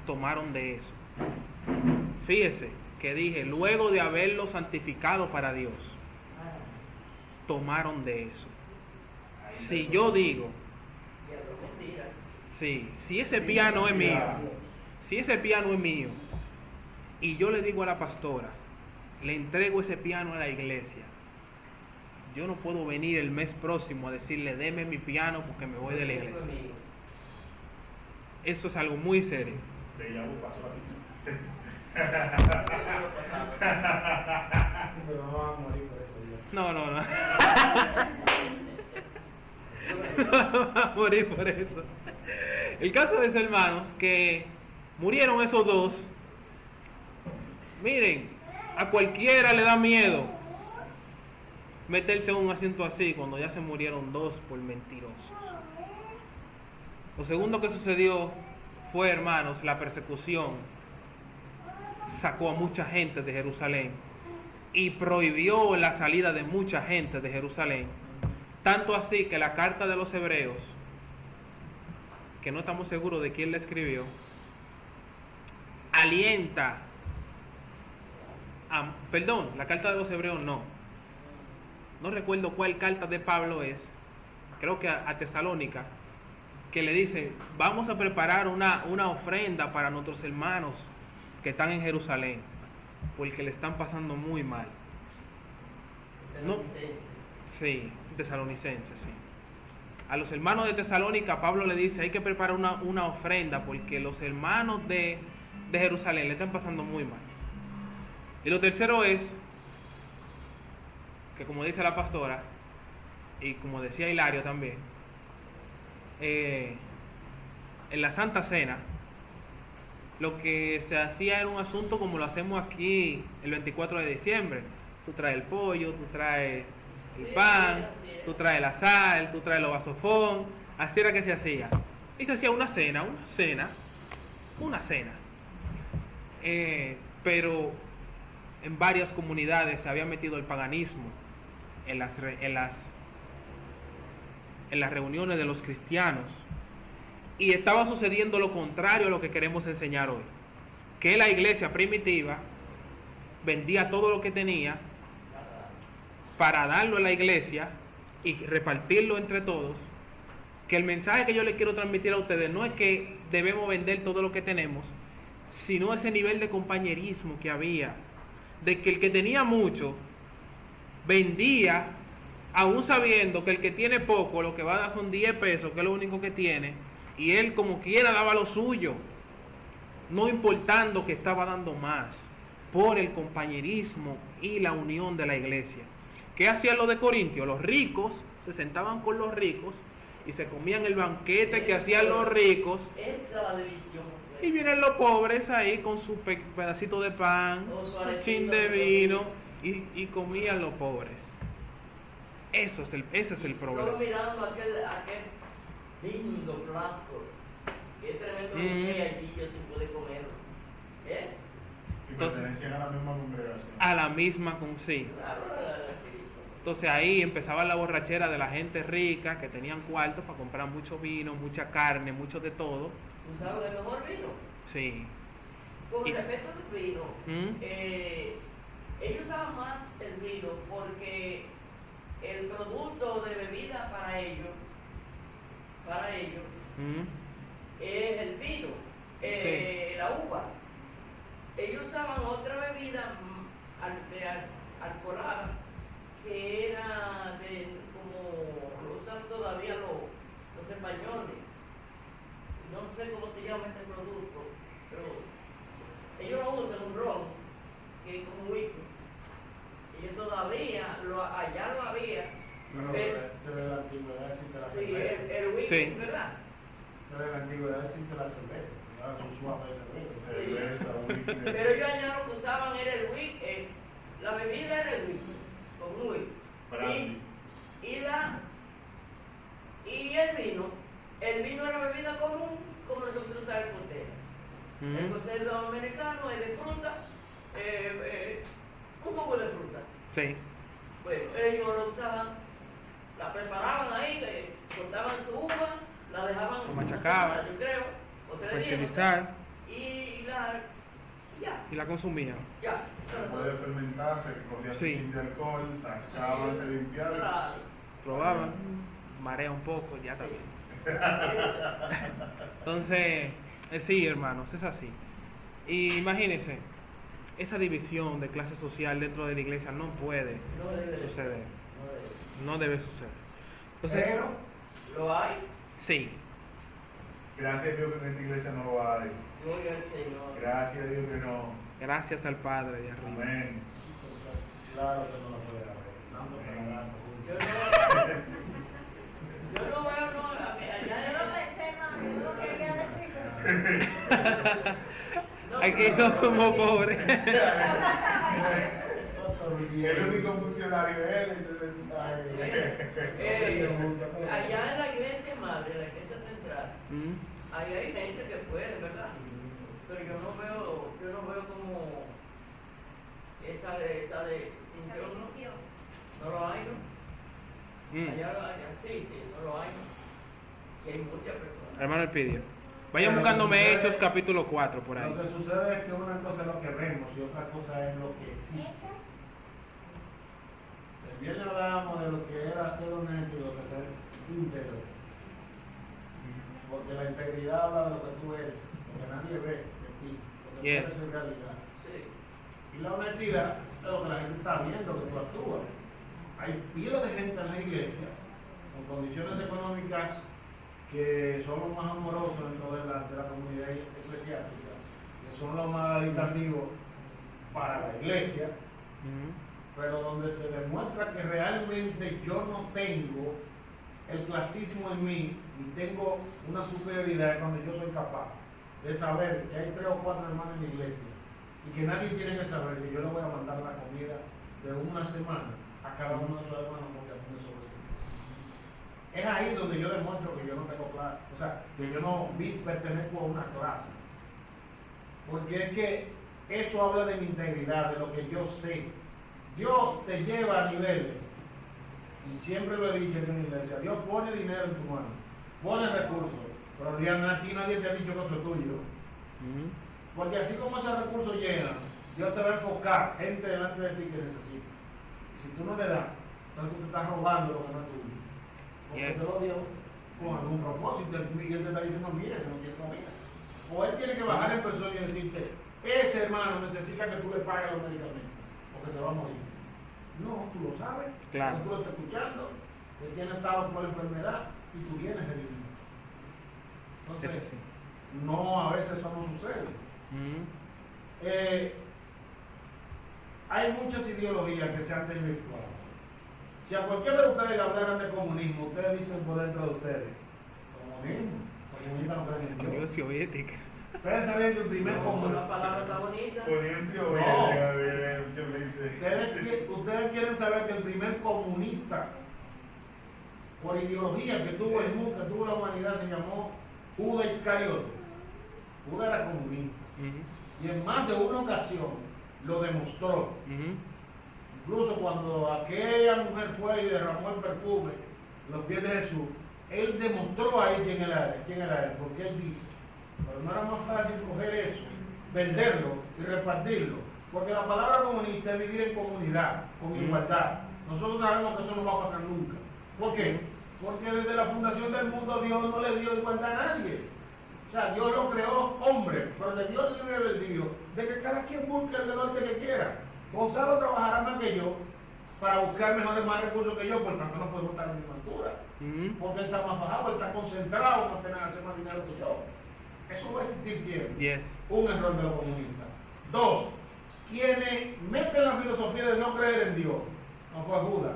tomaron de eso. Fíjese que dije, luego de haberlo santificado para Dios, tomaron de eso. Si yo digo, sí, si ese piano es mío, si ese piano es mío, y yo le digo a la pastora, le entrego ese piano a la iglesia, yo no puedo venir el mes próximo a decirle, deme mi piano porque me voy de la iglesia. Eso es algo muy serio. Te llamo paso a ti. Pero no van a morir por eso ya. No. No va a morir por eso. El caso de esos hermanos que murieron esos dos, miren, a cualquiera le da miedo meterse en un asiento así cuando ya se murieron dos por mentirosos. Lo segundo que sucedió fue, hermanos, la persecución sacó a mucha gente de Jerusalén y prohibió la salida de mucha gente de Jerusalén. Tanto así que la carta de los hebreos, que no estamos seguros de quién la escribió, alienta perdón, la carta de los hebreos no recuerdo cuál carta de Pablo es, creo que a Tesalónica, que le dice, vamos a preparar una ofrenda para nuestros hermanos que están en Jerusalén, porque le están pasando muy mal. No, sí, tesalonicenses, sí. A los hermanos de Tesalónica, Pablo le dice, hay que preparar una ofrenda, porque los hermanos de Jerusalén le están pasando muy mal. Y lo tercero es, que como dice la pastora, y como decía Hilario también, en la Santa Cena, lo que se hacía era un asunto como lo hacemos aquí el 24 de diciembre. Tú traes el pollo, tú traes el pan, tú traes la sal, tú traes los vasofón. Así era que se hacía. Y se hacía una cena. Pero en varias comunidades se había metido el paganismo en las reuniones de los cristianos. Y estaba sucediendo lo contrario a lo que queremos enseñar hoy. Que la iglesia primitiva vendía todo lo que tenía para darlo a la iglesia y repartirlo entre todos. Que el mensaje que yo le quiero transmitir a ustedes no es que debemos vender todo lo que tenemos, sino ese nivel de compañerismo que había. De que el que tenía mucho vendía, aún sabiendo que el que tiene poco, lo que va a dar son 10 pesos, que es lo único que tiene, y él como quiera daba lo suyo, no importando que estaba dando más, por el compañerismo y la unión de la iglesia. ¿Qué hacían los de Corintios? Los ricos se sentaban con los ricos y se comían el banquete que hacían los ricos. Esa es la división. Y vienen los pobres ahí con su pedacito de pan, su chin de vino, y comían los pobres. Ese es el problema. Solo mirando aquel lindo plato, qué tremendo que allí yo sin poder comerlo. Y pertenecían a la misma congregación. A la misma sí. Entonces ahí empezaba la borrachera de la gente rica que tenían cuartos para comprar mucho vino, mucha carne, mucho de todo. ¿Tú sabes el mejor vino? Sí. Con respecto al vino, ¿Mm? ellos usaban más el vino porque el producto de bebida para ellos ¿Mm? es el vino, Sí. la uva. Ellos usaban otra bebida alcoholada que era como lo usan todavía los españoles. No sé cómo se llama ese producto, pero ellos lo usan un ron, que es como whisky. Ellos todavía, allá lo había. Bueno, desde la antigüedad existe la Sí, cerveza. el whisky, Sí. ¿verdad? Desde la antigüedad existe la cerveza. Ahora son suaves de cerveza. Cerveza, whisky. Pero ellos allá lo que usaban era el whisky, la bebida era el whisky, con whisky. Brandy. Y el vino era bebida común, como nosotros usamos el costero. El costero americano es de fruta, un poco de fruta. Sí. Bueno, ellos lo usaban, la preparaban ahí, cortaban su uva, la dejaban Machacaban. una semana, yo creo, o 3 días. Fertilizar. Y ya. Y la consumían. Ya. Puede fermentarse, cogía Sí. su chin de alcohol, sacaba, se limpiaba. Claro. Probaban, marea un poco, ya está bien. Entonces, sí, hermanos, es así. Y imagínense, esa división de clase social dentro de la iglesia no puede No debe de suceder. No debe. No debe suceder. Entonces, Pero, Lo hay. sí, Gracias a Dios que en esta iglesia no lo hay. Gloria al Señor. Gracias a Dios que no. gracias al Padre de arriba. Amén. claro que no lo puede haber. Tanto trabajo. Yo no veo, no, Yo allá lo pensé, mami, yo lo quería decir. Aquí no somos pobres. El único funcionario de él. Entonces, allá en la iglesia madre, en la iglesia central, Mm, ahí hay gente que puede, ¿verdad? Pero yo no veo como esa distinción, ¿no? No lo hay, ¿no? mm. Allá lo hay, sí, no lo hay, ¿no? Y hay muchas personas. Hermano Elpidio, vayan buscándome Hechos capítulo 4 por ahí. Lo que sucede es que una cosa es lo que vemos y otra cosa es lo que existe. El viernes hablábamos de lo que era ser honesto y lo que es ser íntegro. Porque la integridad habla de lo que tú eres, lo que nadie ve de ti, lo que Yes. tú eres en realidad. Sí. Y la honestidad es lo que la gente está viendo, que tú actúas. Hay pila de gente en la iglesia con condiciones económicas que son los más amorosos dentro de la comunidad eclesiástica, que son los más aditativos para la iglesia, Mm, pero donde se demuestra que realmente yo no tengo el clasismo en mí y tengo una superioridad cuando yo soy capaz de saber que hay 3 o 4 hermanos en la iglesia y que nadie tiene que saber que yo le voy a mandar la comida de una semana a cada uno de esos hermanos porque asume sobre sí. Es ahí donde yo demuestro que yo no tengo clase, o sea, que yo no pertenezco a una clase. Porque es que eso habla de mi integridad, de lo que yo sé. Dios te lleva a niveles, y siempre lo he dicho en la iglesia, Dios pone dinero en tu mano, pone recursos, pero a ti nadie te ha dicho que eso es tuyo. mm. Porque así como esos recursos llegan, Dios te va a enfocar gente delante de ti que necesita. Y si tú no le das, entonces tú te estás robando lo que no es tuyo. Porque Yes. te lo dio con algún propósito y él te está diciendo, mira, ese no tiene comida. O él tiene que bajar en persona y decirte, ese hermano necesita que tú le pagues los medicamentos, porque se va a morir. No, tú lo sabes, Claro. tú lo estás escuchando, él tiene estado por la enfermedad y tú vienes de vivir. Entonces, Eso sí. no, a veces eso no sucede. Mm, Hay muchas ideologías que se han desvirtuado. Si a cualquiera de ustedes le hablaran de comunismo, ustedes dicen por dentro de ustedes, comunismo, comunistas no creen en Unión Dios. Soviética. Ustedes sabían que el primer La comunismo, palabra está bonita. Ponencia, No. yo me dice. ustedes quieren saber que el primer comunista, por ideología que tuvo el mundo, que tuvo la humanidad, se llamó Judas Iscariote. Judas era comunista. Mm, Y en más de una ocasión lo demostró. mm. Incluso cuando aquella mujer fue y derramó el perfume en los pies de Jesús, él demostró ahí quién era él, porque él dijo, pero no era más fácil coger eso, venderlo y repartirlo, porque la palabra comunista es vivir en comunidad, con igualdad. Nosotros sabemos que eso no va a pasar nunca. ¿Por qué? Porque desde la fundación del mundo Dios no le dio igualdad a nadie. O sea, Dios lo creó hombre, pero le dio el libre albedrío de que cada quien busque el norte que quiera. Gonzalo trabajará más que yo para buscar más recursos que yo, por tanto no podemos estar en la misma altura. Mm, Porque él está más bajado, él está concentrado en obtener hacer más dinero que yo. Eso va a existir siempre. yes. Un error de los comunistas. 2. Quienes meten la filosofía de no creer en Dios, no fue Judas.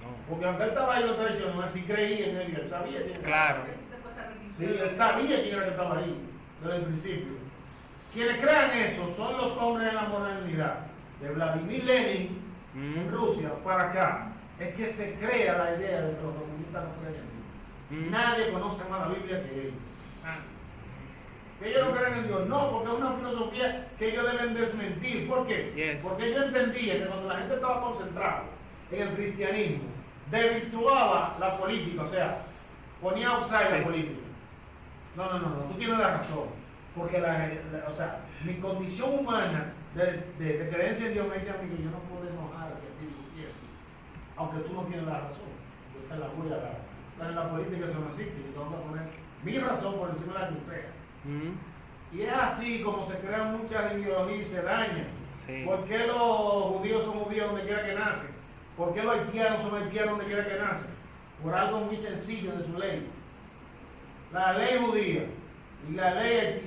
No. Porque aunque él estaba ahí lo traicionó, él sí creía en él y él sabía quién era. Claro. Sí, él sabía quién era que estaba ahí desde el principio. Quienes crean eso son los hombres de la modernidad, de Vladimir Lenin en Mm, Rusia para acá. Es que se crea la idea de que los comunistas no creen en Dios. mm. Nadie conoce más la Biblia que ellos. Que ellos no creen en Dios. No, porque es una filosofía que ellos deben desmentir. ¿Por qué? Yes. Porque ellos entendían que cuando la gente estaba concentrada en el cristianismo, desvirtuaba la política, o sea, ponía outside Sí. la política. No, tú tienes la razón. Porque o sea, mi condición humana de creencia en Dios me dice a mí que yo no puedo enojar a quien tú quieres, aunque tú no tienes la razón. Yo te la voy a dar. Pero en la política eso no existe. Yo tengo que poner mi razón por encima de la que sea. Y es así como se crean muchas ideologías y se dañan. Sí. ¿Por qué los judíos son judíos donde quiera que nacen? ¿Por qué los haitianos son haitianos donde quiera que nacen? Por algo muy sencillo de su ley. La ley judía y la ley,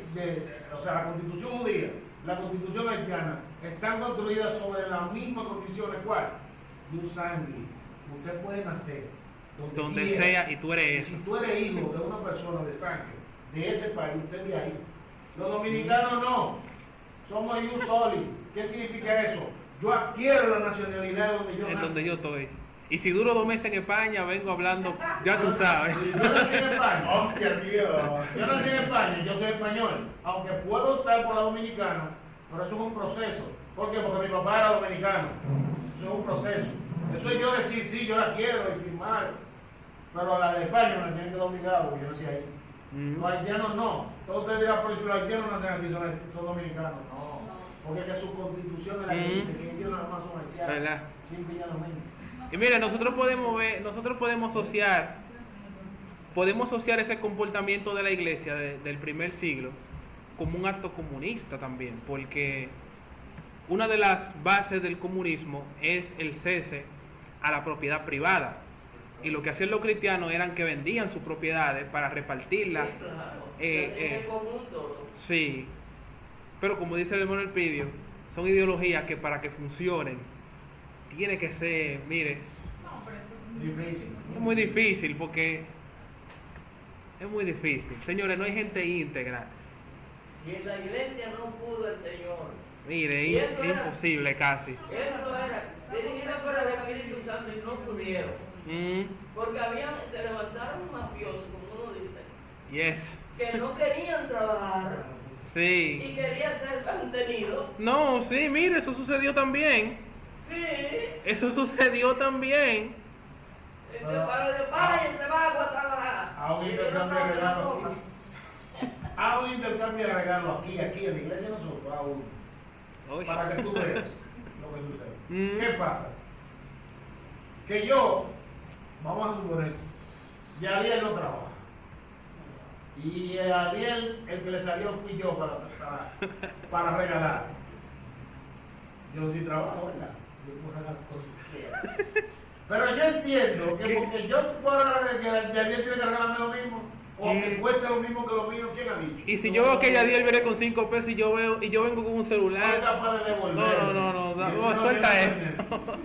o sea, la constitución judía, la constitución haitiana, están construidas sobre las mismas condiciones, ¿cuál? De un sangre. Usted puede nacer donde quiera, sea y tú eres y eso. si tú eres hijo de una persona de sangre de ese país, usted de ahí. Los dominicanos no, somos un soli. ¿Qué significa eso? Yo adquiero la nacionalidad donde yo En nací. donde yo estoy. Y si duro 2 meses en España, vengo hablando, ya tú sabes. Yo nací en España. Hostia, tío. Yo nací en España, yo soy español, aunque puedo optar por la dominicana, pero eso es un proceso. ¿Por qué? Porque mi papá era dominicano. Eso es un proceso. Eso es yo decir, sí, yo la quiero y firmar, pero a la de España me la tienen que dar obligado, porque yo nací ahí. Los haitianos no. Todos ustedes dirán, por si los haitianos nacen aquí, son dominicanos. No, porque es que su constitución es la que dice que ellos nada más son haitianos. ¿Verdad? Simple y llanamente. Y mire, nosotros podemos asociar ese comportamiento de la iglesia del primer siglo como un acto comunista también, porque una de las bases del comunismo es el cese a la propiedad privada. Y lo que hacían los cristianos eran que vendían sus propiedades para repartirlas. Sí, claro. eh, En el común todo. Sí, pero como dice el hermano Elpidio, son ideologías que para que funcionen tiene que ser, mire, Difícil. es muy difícil porque es muy difícil. Señores, no hay gente íntegra. Si en la iglesia no pudo el Señor, Mire, Y es eso era- imposible casi. eso era, dirigida por el Espíritu Santo y no pudieron. Porque se levantaron mafiosos, como uno dice, Yes. que no querían trabajar Sí. y querían ser mantenidos. No, sí, mire, eso sucedió también. Sí. Eso sucedió también. Váyanse, vago a trabajar. A un Y intercambio de no regalos trabajan. aquí. A un intercambio de regalos aquí, en la iglesia de nosotros, a uno. Oye. Para que tú veas lo que sucede. Mm. ¿Qué pasa? Que yo, vamos a suponer, Yadiel no trabaja. Y a Yadiel, el que le salió fui yo para regalar. Yo sí trabajo, ¿verdad? Yo puedo regalar cosas que quiera. Pero yo entiendo que porque yo puedo regalar, que Yadiel tiene que regalarme lo mismo, o que cueste lo mismo que lo mío, ¿quién ha dicho? Y si yo veo que ella viene con 5 pesos y yo vengo con un Soy celular. capaz de devolver. No, suelta eso.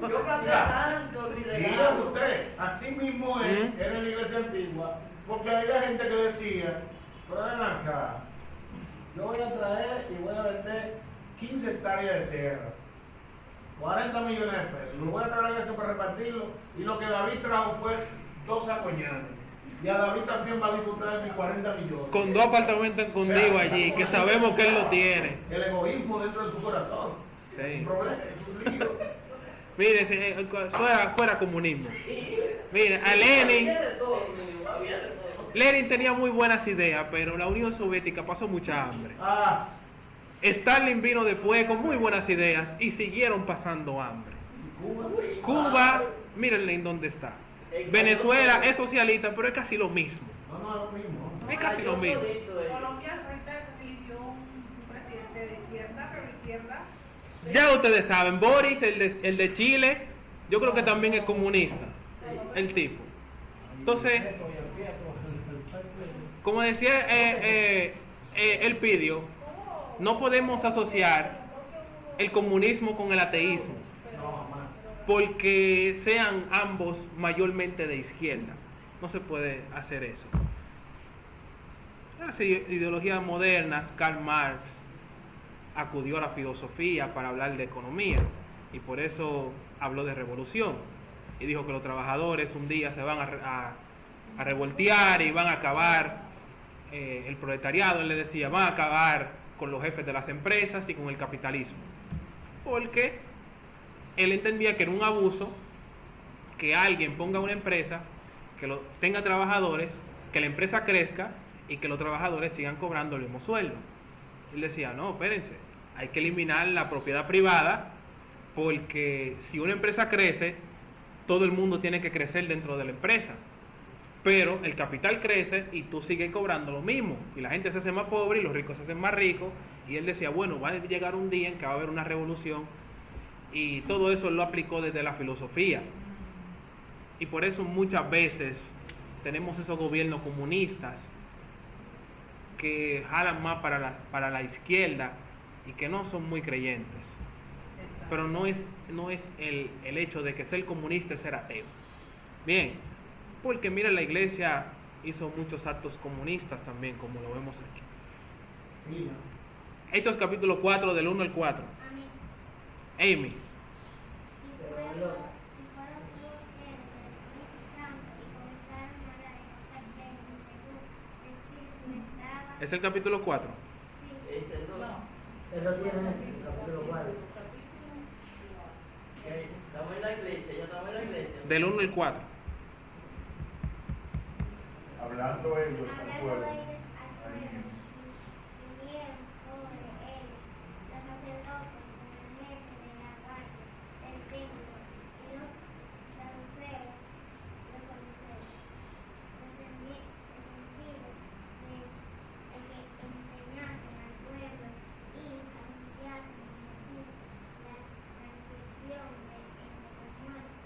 Yo canté tanto mi Dígame regalo. usted, así mismo es, era en la iglesia antigua, porque había gente que decía, pero ven acá, yo voy a traer y voy a vender 15 hectáreas de tierra, 40 millones de pesos, lo voy a traer a eso para repartirlo, y lo que David trajo fue 2 apoyados. Y a David también va a disfrutar de mis 40 millones. Con 2 apartamentos escondidos allí, que sabemos que él lo tiene. El egoísmo dentro de su corazón. Sí. Es un problema, es un lío. Mire, fuera comunismo. Mire, a Lenin. Había de todo, había de todo. Lenin tenía muy buenas ideas, pero la Unión Soviética pasó mucha hambre. Ah, Stalin vino después con muy buenas ideas y siguieron pasando hambre. Cuba. Cuba, mírenle en dónde está. Venezuela es socialista, pero es casi lo mismo. No, es lo mismo. Es casi lo mismo. Colombia ahorita eligió un presidente de izquierda, pero de izquierda. Ya ustedes saben, Boris, el de Chile, yo creo que también es comunista, el tipo. Entonces, como decía Elpidio, no podemos asociar el comunismo con el ateísmo, porque sean ambos mayormente de izquierda. No se puede hacer eso. Las ideologías modernas, Karl Marx acudió a la filosofía para hablar de economía y por eso habló de revolución y dijo que los trabajadores un día se van a revoltear y van a acabar el proletariado. Él le decía, van a acabar con los jefes de las empresas y con el capitalismo, porque él entendía que era un abuso que alguien ponga una empresa, que tenga trabajadores, que la empresa crezca y que los trabajadores sigan cobrando el mismo sueldo. Él decía, no, espérense, hay que eliminar la propiedad privada, porque si una empresa crece, todo el mundo tiene que crecer dentro de la empresa. Pero el capital crece y tú sigues cobrando lo mismo. Y la gente se hace más pobre y los ricos se hacen más ricos. Y él decía, bueno, va a llegar un día en que va a haber una revolución. Y todo eso lo aplicó desde la filosofía. Y por eso muchas veces tenemos esos gobiernos comunistas que jalan más para la izquierda y que no son muy creyentes. Pero no es el hecho de que ser comunista es ser ateo. Bien, porque mira, la iglesia hizo muchos actos comunistas también, como lo vemos aquí. Mira. Hechos capítulo 4, del 1 al 4. Amén. Amy. Y fueron Dios eres el Espíritu Santo y comenzaron a hablar en otras lenguas según el Espíritu estaba. ¿Es el capítulo 4? Sí. Ese no. Eso tiene en el capítulo 4. Estamos en la iglesia, ya estamos en la iglesia. Del 1 al 4. Hablando ellos al Hablando pueblo. ellos al pueblo, y vinieron sobre ellos los sacerdotes con el jefe de la guardia del templo y los saduceos, los sentidos de que enseñasen al pueblo y anunciasen en Jesús la resurrección de entre los muertos,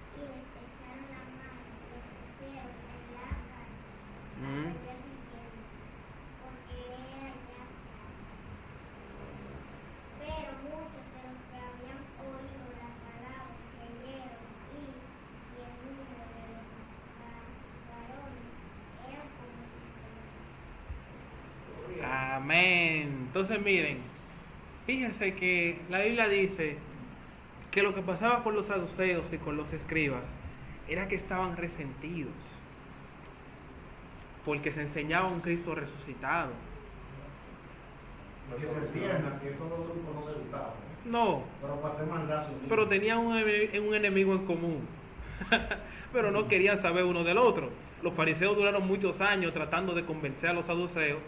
y les echaron la mano y los pusieron en la cárcel hasta el día siguiente, porque era ya tarde. Pero muchos de los que habían oído la palabra creyeron, y el número de los varones era como 50. Amén. Entonces miren, fíjense que la Biblia dice que lo que pasaba con los saduceos y con los escribas era que estaban resentidos porque se enseñaba un Cristo resucitado. Que se entienda que esos dos grupos no se gustaban. No, Pero para hacer maldad se unían. pero tenían un enemigo en común. Pero no querían saber uno del otro. Los fariseos duraron muchos años tratando de convencer a los saduceos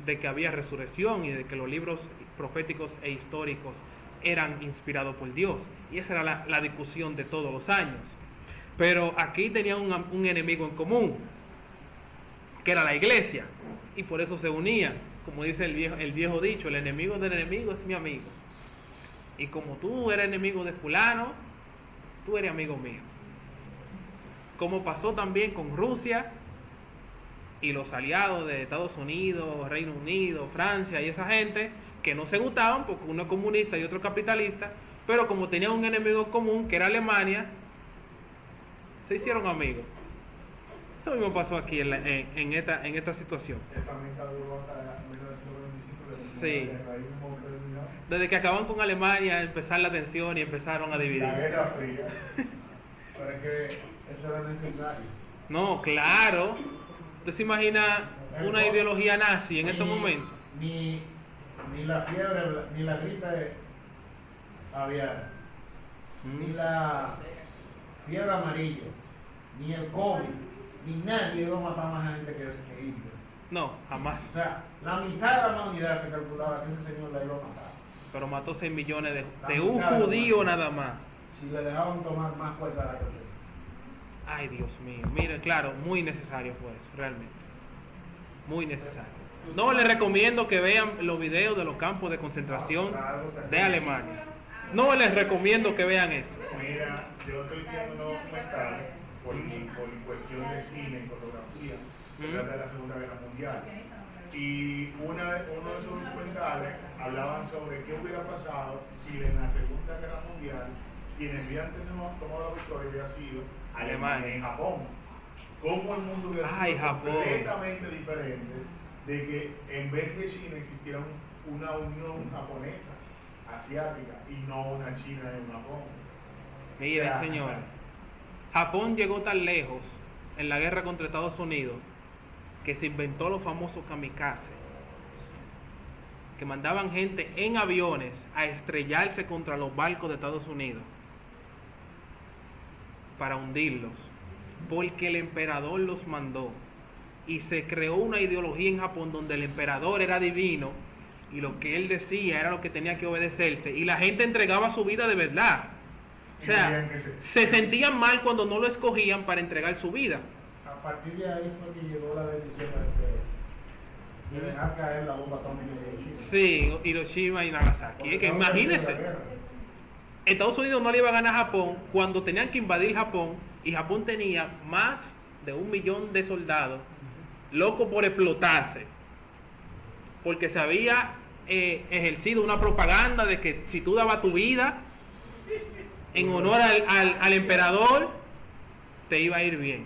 de que había resurrección y de que los libros proféticos e históricos eran inspirados por Dios. Y esa era la discusión de todos los años. Pero aquí tenían un enemigo en común, que era la iglesia. Y por eso se unían. Como dice el viejo dicho, el enemigo del enemigo es mi amigo. Y como tú eres enemigo de fulano, tú eres amigo mío. Como pasó también con Rusia y los aliados de Estados Unidos, Reino Unido, Francia y esa gente, que no se gustaban porque uno es comunista y otro capitalista, pero como tenían un enemigo común que era Alemania, se hicieron amigos. Eso mismo pasó aquí en esta situación. Esa mitad duró hasta 1925. Sí. Desde que acaban con Alemania, empezar la tensión y empezaron a La dividirse. Guerra Fría. Pero es que eso era necesario. No, claro. ¿Usted se imagina una ideología nazi en estos momentos? Ni la fiebre, ni la gripe aviar, ni la fiebre amarilla, ni el COVID, ni nadie iba a matar más gente que Hitler. No, jamás. O sea, la mitad de la humanidad se calculaba que ese señor la iba a matar. Pero mató 6 millones de La un mitad de la judío humanidad. nada más. Si le dejaban tomar más fuerza a la cosa. Ay, Dios mío. Mire, claro, muy necesario fue eso, realmente. Muy necesario. No, les recomiendo que vean los videos de los campos de concentración de Alemania. No les recomiendo que vean eso. Mira, yo estoy viendo unos documentales por cuestión de cine y fotografía que trata de la Segunda Guerra Mundial. Y uno de esos documentales hablaban sobre qué hubiera pasado si en la Segunda Guerra Mundial quienes habían tomado la victoria hubiera sido Alemania y Japón. Cómo el mundo hubiera sido Japón. completamente diferente de que en vez de China existiera una unión japonesa, asiática, y no una China y un Japón. Miren, O sea, señores. Japón llegó tan lejos en la guerra contra Estados Unidos que se inventó los famosos kamikaze, que mandaban gente en aviones a estrellarse contra los barcos de Estados Unidos para hundirlos, porque el emperador los mandó. Y se creó una ideología en Japón donde el emperador era divino y lo que él decía era lo que tenía que obedecerse, y la gente entregaba su vida de verdad. O sea, Creían que se sentían mal cuando no lo escogían para entregar su vida. A partir de ahí fue que llegó la decisión de dejar caer la bomba atómica de Hiroshima. Sí, Hiroshima y Nagasaki. Porque Es que estaban perdiendo imagínense, la guerra. Estados Unidos no le iba a ganar a Japón cuando tenían que invadir Japón, y Japón tenía más de 1 millón de soldados locos por explotarse, porque se había ejercido una propaganda de que si tú dabas tu vida en honor al emperador, te iba a ir bien.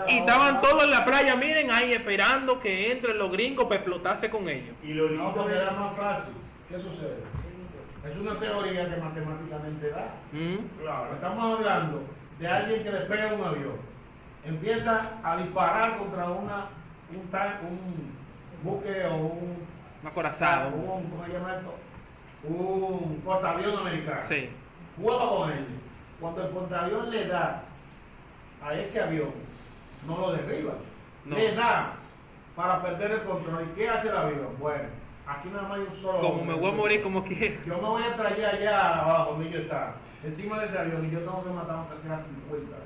Y estaban todos en la playa, miren, ahí esperando que entren los gringos para explotarse con ellos. Y lo No, lindo porque de era más fácil. ¿Qué sucede? Es una teoría que matemáticamente da. claro, Estamos hablando de alguien que despega un avión, empieza a disparar contra un buque o un Acorazado. ¿cómo se llama esto? Un portaavión americano. Sí. Juega con él. Cuando el portaavión le da a ese avión, no lo derriba. No. Le da para perder el control. ¿Y qué hace el avión? Bueno, aquí nada más hay un solo. Como me voy a morir como quiera. Yo me voy a traer allá abajo donde yo está, encima de ese avión, y yo tengo que matar aunque sea 50.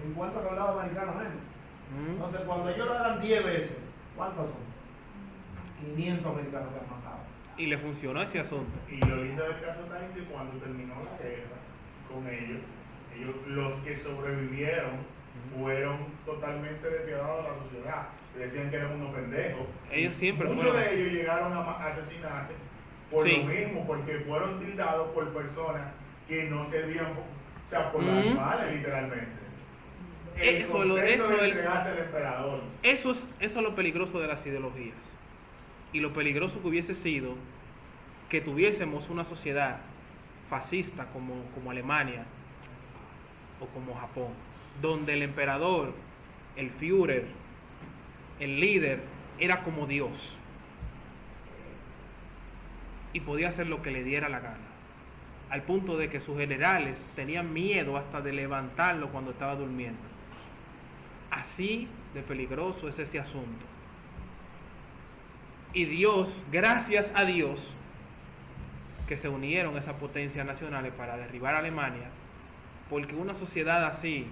50 soldados americanos menos. Entonces, cuando ellos lo hagan 10 veces, ¿cuántos son? 500 americanos que han matado. Y le funcionó ese asunto. Y lo lindo del caso está en que cuando terminó la guerra con ellos, los que sobrevivieron fueron totalmente despiadados de la sociedad. Decían que eran unos pendejos. Ellos siempre Muchos fueron de así. ellos llegaron a asesinarse por Sí. lo mismo, porque fueron tildados por personas que no servían, o sea, por Ujú. las malas, literalmente. El Eso concepto de es entregarse al emperador. Eso es lo peligroso de las ideologías. Y lo peligroso que hubiese sido que tuviésemos una sociedad fascista como Alemania o como Japón, donde el emperador, el Führer, el líder, era como Dios y podía hacer lo que le diera la gana, al punto de que sus generales tenían miedo hasta de levantarlo cuando estaba durmiendo. Así de peligroso es ese asunto. Y Dios, gracias a Dios, que se unieron esas potencias nacionales para derribar a Alemania, porque una sociedad así,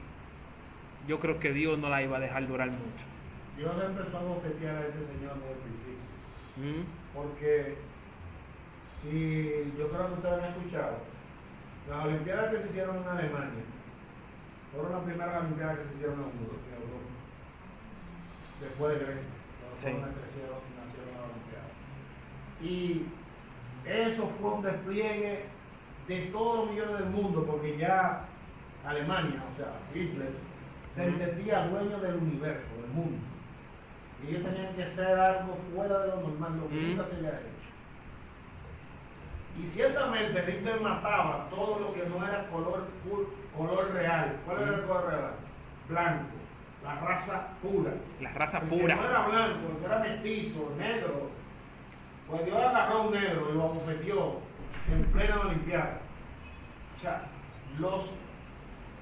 yo creo que Dios no la iba a dejar durar mucho. Dios empezó a bofetear a ese señor desde el principio. ¿Mm? Porque, si yo creo que ustedes han escuchado, las Olimpiadas que se hicieron en Alemania fueron las primeras Olimpiadas que se hicieron en Europa, después de Grecia. Sí. Nacieron las Olimpiadas. Y eso fue un despliegue de todos los millones del mundo, porque ya Alemania, o sea, Hitler, se entendía dueño del universo, del mundo. Y ellos tenían que hacer algo fuera de lo normal, lo que nunca se había hecho. Y ciertamente Hitler mataba todo lo que no era color real. ¿Cuál era el color real? Blanco, la raza pura. La raza El pura. que no era blanco, el que era mestizo, negro. Pues Dios agarró a un negro y lo abofeteó en plena Olimpiada. O sea, los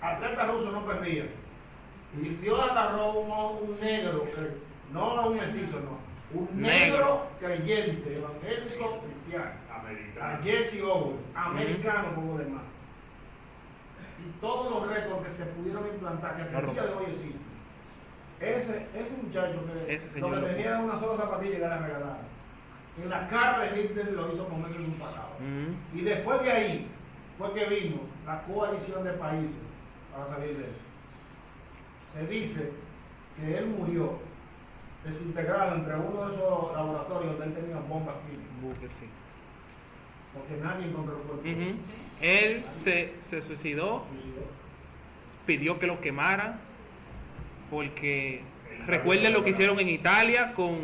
atletas rusos no perdían. Y Dios agarró un negro, no un mestizo, no. Un negro creyente, evangélico, cristiano. A Americano. Jesse Owens, americano por lo demás. Y todos los récords que se pudieron implantar, que hasta el día de hoy existen. Ese muchacho que Ese señor lo que lo tenía era una sola zapatilla y la regalada. En la cara de Hitler lo hizo comerse un pacado. ¿Mm? Y después de ahí fue que vino la coalición de países para salir de eso. Se dice que él murió desintegrado entre uno de esos laboratorios donde él tenía bombas químicas, Buque, sí. porque nadie encontró el cuerpo. Ujú. Él se suicidó, pidió que lo quemaran, porque recuerden lo que hicieron en Italia con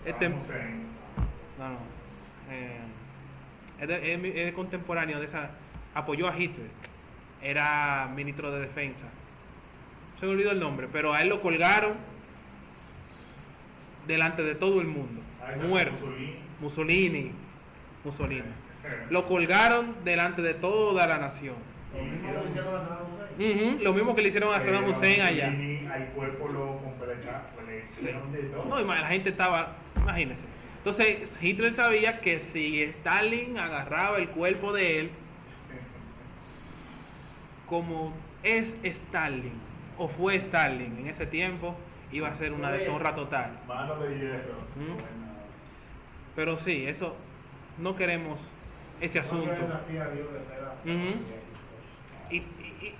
Saddam Hussein. es contemporáneo de esa, apoyó a Hitler, era ministro de defensa, se me olvidó el nombre, pero a él lo colgaron delante de todo el mundo, A ese muerto. Mussolini, lo colgaron delante de toda la nación. Lo mismo que le hicieron a Saddam Hussein. Lo mismo que le hicieron a Saddam Hussein allá. Al cuerpo lo completa, pues le hicieron de todo. No, y la gente estaba Imagínense. Entonces Hitler sabía que si Stalin agarraba el cuerpo de él, como es Stalin, o fue Stalin en ese tiempo, iba a ser una deshonra total. Mano de hierro. Pero sí, eso, no queremos ese asunto. No desafía a Dios de ser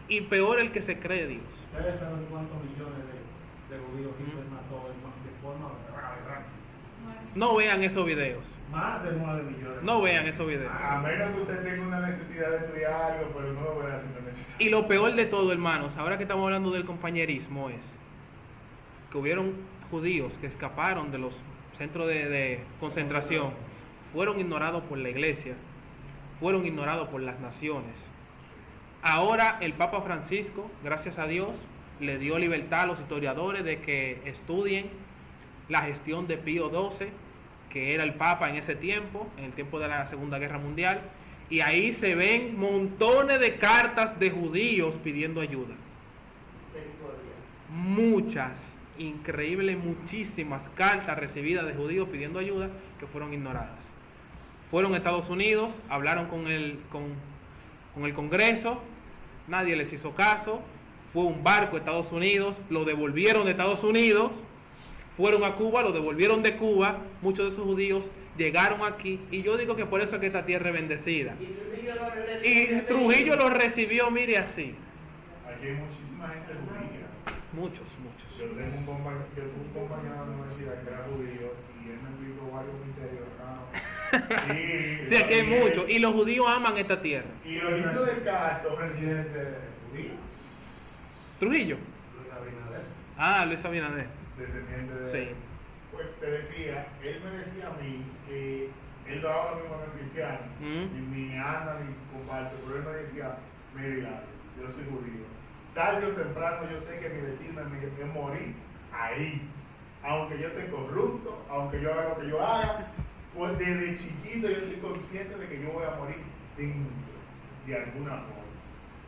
Y peor el que se cree Dios. Ustedes saben cuántos millones de judíos Hitler mató de forma rápida. No vean esos videos. Más de 9 millones. No vean esos videos. A menos que usted tenga una necesidad de estudiar algo, pero no lo verá sin necesidad. Y lo peor de todo, hermanos, ahora que estamos hablando del compañerismo, es que hubieron judíos que escaparon de los centros de concentración, fueron ignorados por la iglesia, fueron ignorados por las naciones. Ahora el Papa Francisco, gracias a Dios, le dio libertad a los historiadores de que estudien la gestión de Pío XII, que era el Papa en ese tiempo, en el tiempo de la Segunda Guerra Mundial, y ahí se ven montones de cartas de judíos pidiendo ayuda. Muchas, increíbles, muchísimas cartas recibidas de judíos pidiendo ayuda que fueron ignoradas. Fueron a Estados Unidos, hablaron con el Congreso, nadie les hizo caso, fue un barco a Estados Unidos, lo devolvieron de Estados Unidos, fueron a Cuba, lo devolvieron de Cuba, muchos de esos judíos llegaron aquí, y yo digo que por eso es que esta tierra es bendecida. Y Trujillo lo recibió, mire así. Aquí hay muchísima gente judía. Muchos. Yo tengo un compañero de la universidad que era judío y él me explicó varios misterios acá. Sí, aquí hay muchos, y los judíos aman esta tierra. Y lo lindo del caso, Presidente judío. Trujillo. Luis Abinader. Ah, Luis Abinader. descendiente de Sí. pues te decía, él me decía a mí que él ahora mismo no es cristiano, ni anda ni comparte, pero él me decía, mira, yo soy judío. Tarde o temprano yo sé que mi destino es morir ahí. Aunque yo esté corrupto, aunque yo haga lo que yo haga, pues desde chiquito yo estoy consciente de que yo voy a morir dentro, de alguna forma.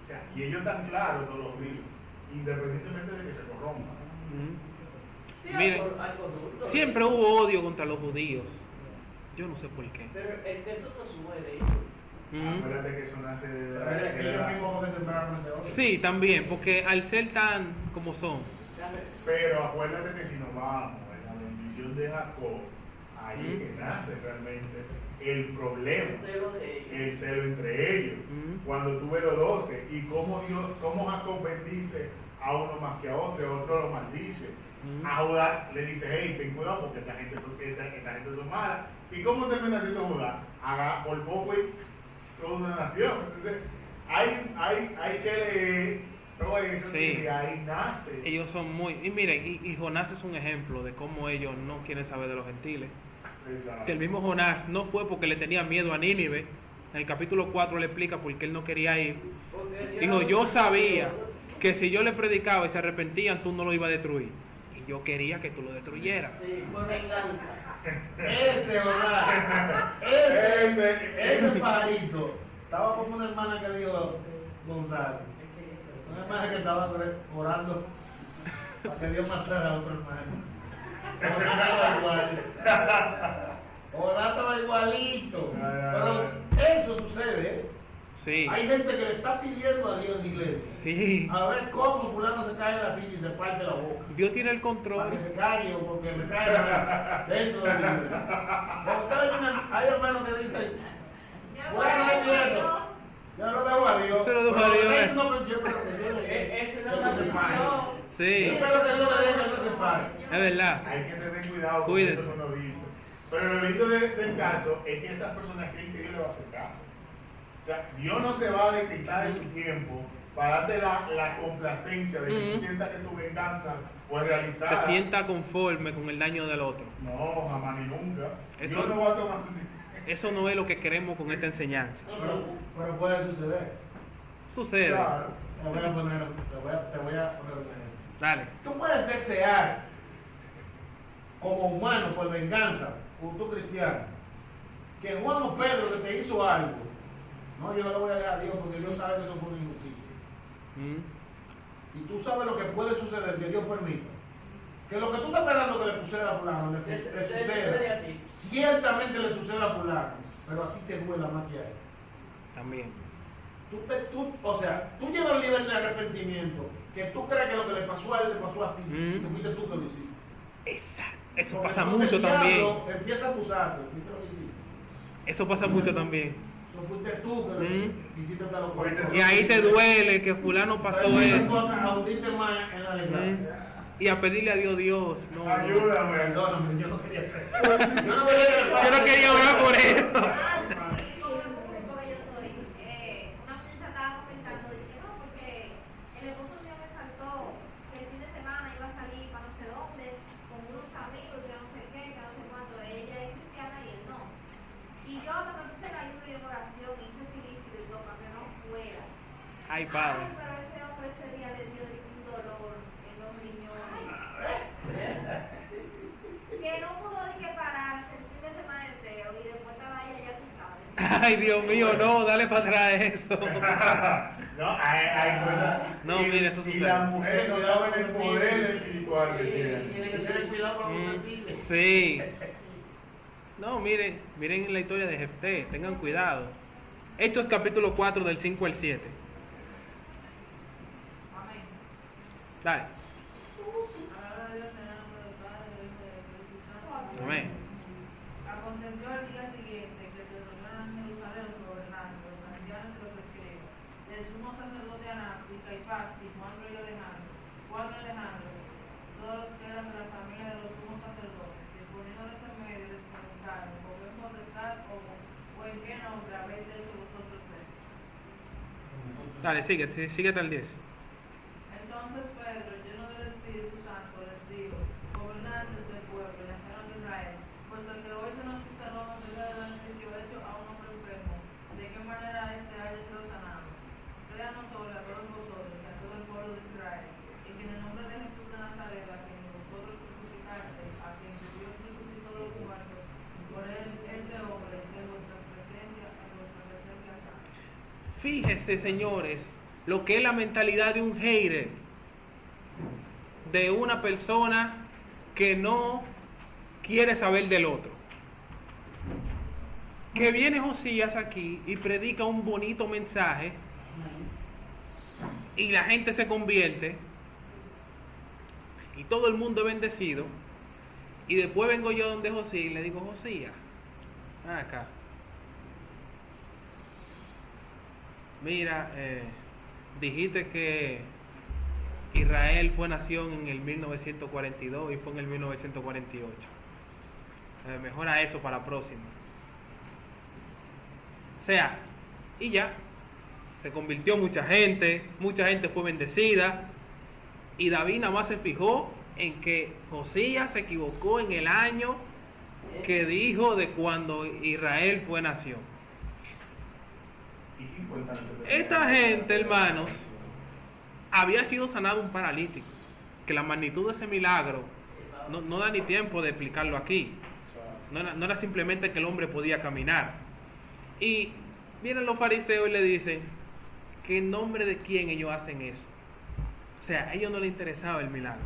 O sea, y ellos están claros todos los días, independientemente de que se corrompan. Sí, Miren, hay corruptos. siempre hubo odio contra los judíos. Yo no sé por qué. Pero el queso se sube de ellos. Acuérdate que eso nace de Ellos mismos que sembraron ese odio. Sí, también, porque al ser tan como son. Pero acuérdate que si nos vamos en la bendición de Jacob, ahí es que nace realmente el problema, El celo de ellos. el celo entre ellos. Cuando tú ves los 12 y cómo Jacob bendice a uno más que a otro lo maldice. A Judá le dice, hey, ten cuidado porque esta gente son malas. ¿Y cómo termina siendo Judá? Haga por poco y toda una nación. Entonces, hay que leer todo eso Sí. y de ahí nace. Ellos son muy... Y miren, y Jonás es un ejemplo de cómo ellos no quieren saber de los gentiles. Exacto. Que el mismo Jonás no fue porque le tenía miedo a Nínive. En el capítulo 4 le explica por qué él no quería ir. Porque Dijo, Dios- yo sabía que si yo le predicaba y se arrepentían, tú no lo ibas a destruir. Y yo quería que tú lo destruyeras. Sí, por venganza. Ese, ¿verdad? Ese pajarito estaba como una hermana que dijo Gonzalo. Una hermana que estaba orando para que Dios matara a otro hermano. Orá estaba igual. Orá estaba igualito. Pero eso sucede, ¿eh? Sí, Hay gente que le está pidiendo a Dios en la iglesia. sí. A ver cómo fulano se cae en la silla y se parte la boca. Dios tiene el Para control. que se calle o porque me caiga dentro de la iglesia. Porque hay hermanos que dicen, bueno, es cierto, yo lo dejo a Dios. Se lo dejo Pero a Dios, eso no, pero yo espero que Dios le dé. Es una que no se pare. maldición. Yo Sí, espero que Dios le dé que no se pare. es verdad. Hay que tener cuidado con Cuídese. eso que uno dice. Pero lo lindo del caso es que esas personas creen que Dios le va a hacer caso. O sea, Dios no se va a desquitar de su tiempo para darte la complacencia de que tú sientas que tu venganza fue realizada. Te sienta conforme con el daño del otro. No, jamás ni nunca. Eso- Dios no va a tomar su Eso no es lo que queremos con esta enseñanza. Pero puede suceder. Sucede. Claro. Te voy a poner un ejemplo. Dale. Tú puedes desear, como humano, por venganza, como tú cristiano, que Juan o Pedro que te hizo algo, no, yo no lo voy a dejar a Dios porque Dios sabe que eso fue una injusticia. Y tú sabes lo que puede suceder, que Dios permita. que lo que tú estás esperando que le suceda a fulano, le sucede a ti. ciertamente le sucede a fulano, pero a ti te duela más que a él. También. O sea, tú llevas el nivel de arrepentimiento, que tú crees que lo que le pasó a él le pasó a ti, y que fuiste tú que lo hiciste. Exacto. Eso Porque pasa entonces mucho el diablo también. empieza a acusarte, fuiste lo que hiciste. Eso pasa mucho también. Eso fuiste tú que lo hiciste tal o cual. Y ahí te duele que fulano pasó Entonces, eso. a hundirte más en la desgracia. Y a pedirle a Dios, Dios, no. Ayúdame. Perdóname, yo no quería hacer eso. Yo no quería orar por eso. Ah, sí, con un grupo que yo estoy, una muchacha estaba comentando, dije, no, porque el esposo mío me saltó que el fin de semana iba a salir para no sé dónde, con unos amigos, que no sé qué, que no sé cuánto, ella es cristiana y él no. Y yo hasta me puse en ayuno y en oración, hice silícido y todo, para que no fuera. Ay, padre. Ay, pero ese hombre ese día le dio un dolor en los riñones. Que no pudo ni que pararse el fin de semana entero y después estaba ella, ya tú sabes. Ay, Dios mío, no, dale para atrás eso. No, hay cosas. No, mire, eso Y sucede. las mujeres no saben el poder espiritual que tienen. Tiene que tener cuidado con lo que pide. Sí. No, miren la historia de Jefté, tengan cuidado. Hechos capítulo 4 del 5 al 7. Amén. Dale. Palabra de Dios en el nombre del Padre, del Hijo y del Espíritu Santo. Amén. Aconteció al día siguiente que se reunieron en Jerusalén los gobernantes, los ancianos y los escribas, el sumo sacerdote Anás y Caifás y Juan y Alejandro, todos los que eran de la familia de los sumos sacerdotes, y poniéndoles en medio les preguntaron, ¿por qué potestad o en qué nombre habéis hecho vosotros esto? Dale, síguete al 10. Entonces Pedro, lleno del Espíritu Santo, les dijo, gobernantes del pueblo y ancianos de Israel, puesto que hoy se nos interrogó acerca del beneficio hecho a un hombre enfermo, de qué manera este haya sido sanado. Sea notorio a todos vosotros y a todo el pueblo de Israel, y que en el nombre de Jesús de Nazaret, a quien vosotros crucificasteis, a quien Dios resucitó de los muertos, por él este hombre en vuestra presencia acá. Fíjese, señores, lo que es la mentalidad de un hater, de una persona que no quiere saber del otro. Que viene Josías aquí y predica un bonito mensaje y la gente se convierte y todo el mundo es bendecido, y después vengo yo donde Josías y le digo, Josías, ven acá, mira, dijiste que Israel fue nación en el 1942 y fue en el 1948. Mejora eso para la próxima. O sea, y ya, se convirtió mucha gente fue bendecida, y David nada más se fijó en que Josías se equivocó en el año que dijo de cuando Israel fue nación. ¿Y qué importante? Esta gente, hermanos, había sido sanado un paralítico, que la magnitud de ese milagro no da ni tiempo de explicarlo aquí. No era simplemente que el hombre podía caminar. Y vienen los fariseos y le dicen que en nombre de quién ellos hacen eso. O sea, a ellos no les interesaba el milagro,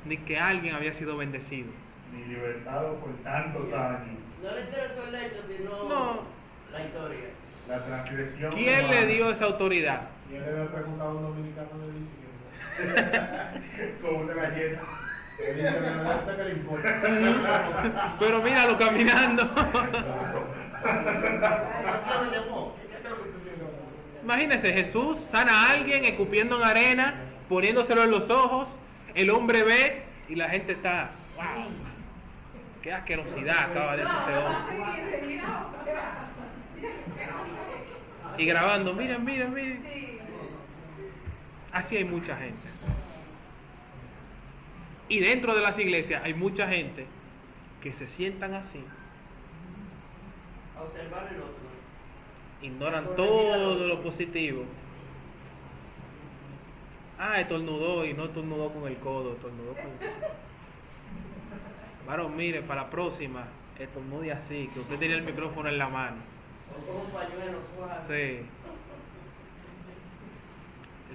ni que alguien había sido bendecido. Ni libertado por tantos años. No le interesó el hecho, sino No. la historia. La transgresión. ¿Quién humana. le dio esa autoridad? Y él le había preguntado a un dominicano de dice Con una galleta. que dice que no le que le importa. Pero míralo caminando. Imagínense, Jesús sana a alguien escupiendo en arena, poniéndoselo en los ojos, el hombre ve y la gente está, wow, qué asquerosidad acaba de hacer ese hombre. Y grabando, miren. Así hay mucha gente. Y dentro de las iglesias hay mucha gente que se sientan así, A observar el otro. ignoran todo lo positivo. Estornudó y no estornudó con el codo, estornudó con el codo. Varón, mire, para la próxima, estornude así, que usted tiene el micrófono en la mano. O con un pañuelo, Sí.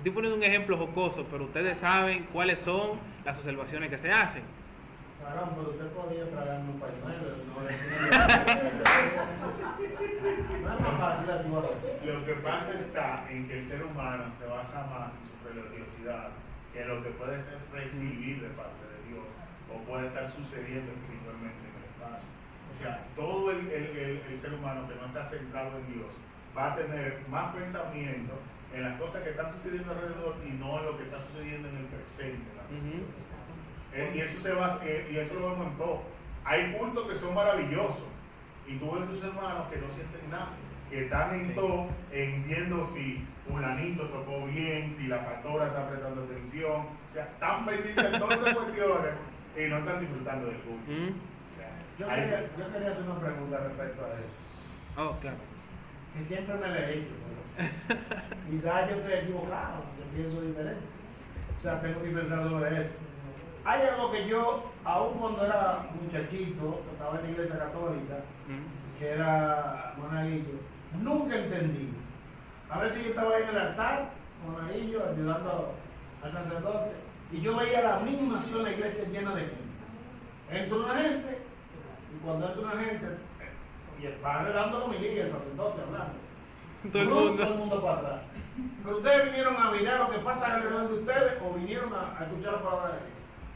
Estoy poniendo un ejemplo jocoso, pero ustedes saben cuáles son las observaciones que se hacen. Caramba, pero usted podía tragarme un pañuelo. No es más fácil así, bueno. Lo que pasa está en que el ser humano se basa más en su religiosidad que en lo que puede ser recibir de parte de Dios o puede estar sucediendo espiritualmente en el espacio. O sea, todo el ser humano que no está centrado en Dios va a tener más pensamiento en las cosas que están sucediendo alrededor y no en lo que está sucediendo en el presente. Y eso lo vemos en todo. Hay puntos que son maravillosos y tú ves tus hermanos que no sienten nada, que están en todo, viendo si fulanito tocó bien, si la pastora está prestando atención, o sea, están pendientes de todas esas cuestiones y no están disfrutando del culto. O sea, Yo quería hacer una pregunta respecto a eso. Oh, claro. Que siempre me le he dicho, pero quizás yo estoy equivocado, yo pienso diferente. O sea, tengo que pensar sobre eso. Hay algo que yo, aún cuando era muchachito, estaba en la iglesia católica, que era monaguillo, nunca entendí. A veces yo estaba ahí en el altar, monaguillo, ayudando al sacerdote, y yo veía la misma nación, la iglesia llena de gente. Entra una gente, y cuando entra una gente, y el padre dando la homilía, el sacerdote hablando. Todo el mundo para atrás. Pero ustedes vinieron a mirar lo que pasa alrededor de ustedes o vinieron a escuchar la palabra de Dios.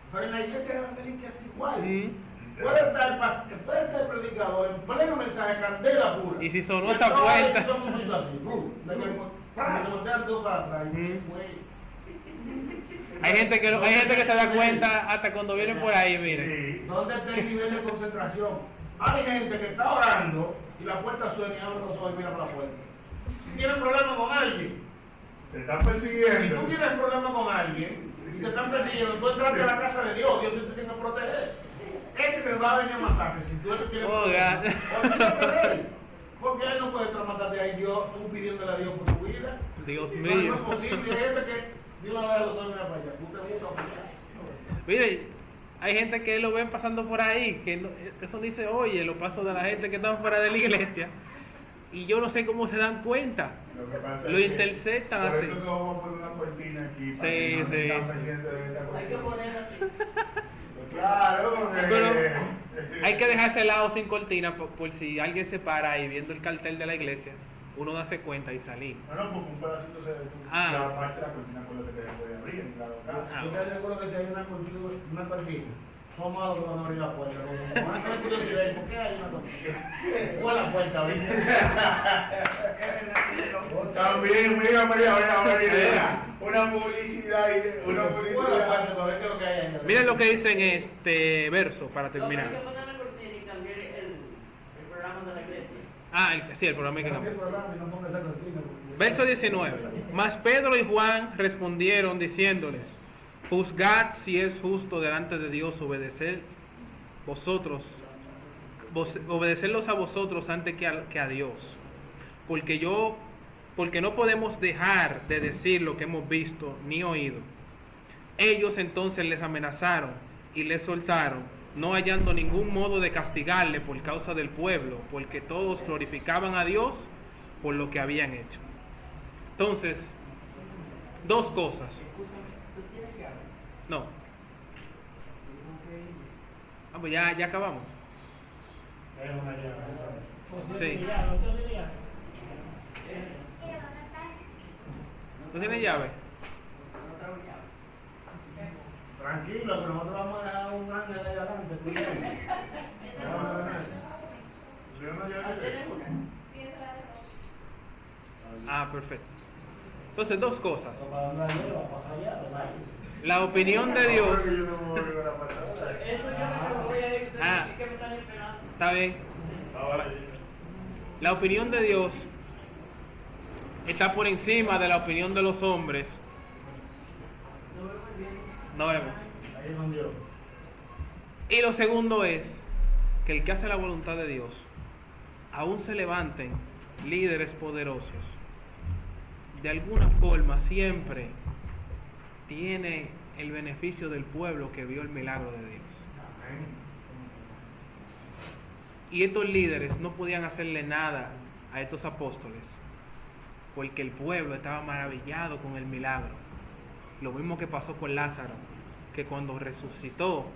Pero en la iglesia evangélica es igual. Puede estar el predicador en pleno mensaje, candela pura. Y si sonó esa puerta. Todo el mundo hizo así, se voltean todos para atrás. Hay gente que se da cuenta hasta cuando vienen por ahí, miren. Sí. ¿Dónde está el nivel de concentración? Hay gente que está orando y la puerta suena y abre los ojos y mira para la puerta. Si tienes problema con alguien, Te están si persiguiendo. tú tienes problema con alguien y te están persiguiendo, tú entraste a la casa de Dios, Dios te tiene que proteger. Ese que va a venir a matarte, si tú eres que le proteger, olvídate de él. Porque él no puede estar matarte ahí, Dios, tú pidiéndole a Dios por tu vida. Dios No mío. es posible, hay gente que Dios no le da los dos para allá, tú te buscas para allá. Mire, hay gente que lo ven pasando por ahí, que eso ni se oye, los pasos de la gente que está fuera de la iglesia. Y yo no sé cómo se dan cuenta. Lo que pasa Lo es que interceptan por así. eso que vamos a poner una cortina aquí para Sí, que no sí, se sí. pendiente de esta Hay que cuestión. poner así. Claro, porque Pero hay que dejar ese lado sin cortina por si alguien se para ahí viendo el cartel de la iglesia, uno darse cuenta y salir. Bueno, porque un pedacito se Ah. la parte de la cortina con lo que te puede abrir en cada caso. Ah. Yo te aseguro que si hay una cortina, son malos que van a abrir la puerta. Como van a tener curiosidad, ¿por qué hay una cortina? ¿Cuál es la puerta, ¿viste? También, mira, una publicidad, una ¿Cuál es la publicidad. puerta para ver qué es lo que hay ahí? Miren lo que dice en este verso para No, pero terminar. hay que poner la cortina y cambiar el programa de la iglesia. Sí, el programa que Cambia no. el programa y no ponga esa cortina, porque- Verso 19. Mas Pedro y Juan respondieron diciéndoles: juzgad si es justo delante de Dios obedecerlos a vosotros antes que a Dios. Porque no podemos dejar de decir lo que hemos visto ni oído. Ellos entonces les amenazaron y les soltaron, no hallando ningún modo de castigarle por causa del pueblo, porque todos glorificaban a Dios por lo que habían hecho. Entonces, dos cosas. No. Pues ya acabamos. Es una llave. Sí. ¿No tiene llave? Tranquilo, que nosotros vamos a dejar un ángel ahí adelante. Cuidado. Perfecto. Entonces, dos cosas. Para dónde la lleva, para allá, ¿verdad? La opinión de Dios. Eso yo no me voy a ir, que me están esperando. Está bien. La opinión de Dios está por encima de la opinión de los hombres. No vemos. Ahí es donde yo. Y lo segundo es que el que hace la voluntad de Dios, aún se levanten líderes poderosos, de alguna forma siempre tiene el beneficio del pueblo que vio el milagro de Dios. Y estos líderes no podían hacerle nada a estos apóstoles porque el pueblo estaba maravillado con el milagro. Lo mismo que pasó con Lázaro, que cuando resucitó,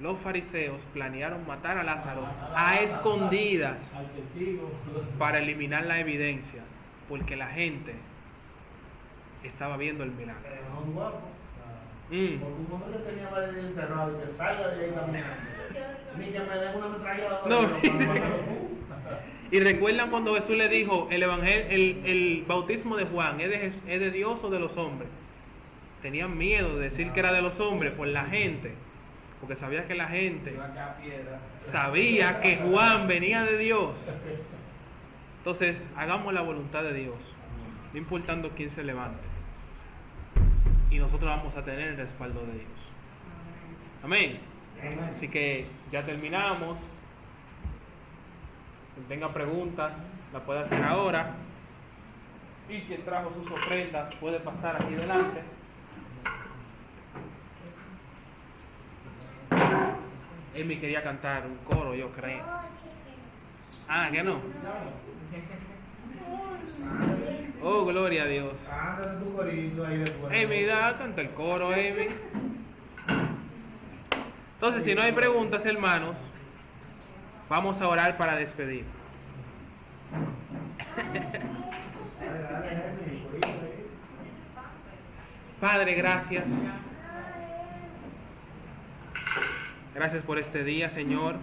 los fariseos planearon matar a Lázaro a escondidas Al testigo. para eliminar la evidencia, porque la gente estaba viendo el milagro. Era un guapo. Mm. Porque un hombre que tenía varios días enterrado y que salga de ahí caminando. Ni que me den una ametralladora. No. Mátalo tú. Y recuerdan cuando Jesús le dijo, el bautismo de Juan, ¿es de Dios o de los hombres? Tenían miedo de decir que era de los hombres por la gente, porque sabía que la gente sabía que Juan venía de Dios. Entonces, hagamos la voluntad de Dios, no importando quién se levante. Y nosotros vamos a tener el respaldo de Dios. Amén. Así que ya terminamos. Quien tenga preguntas, la puede hacer ahora. Y quien trajo sus ofrendas puede pasar aquí delante. Amy quería cantar un coro, yo creo. Ah, ¿que no? Oh, gloria a Dios. Ándale tu corito ahí después. Amy, canta el coro, Amy. Entonces, si no hay preguntas, hermanos, vamos a orar para despedir. Padre, gracias. Gracias por este día, Señor.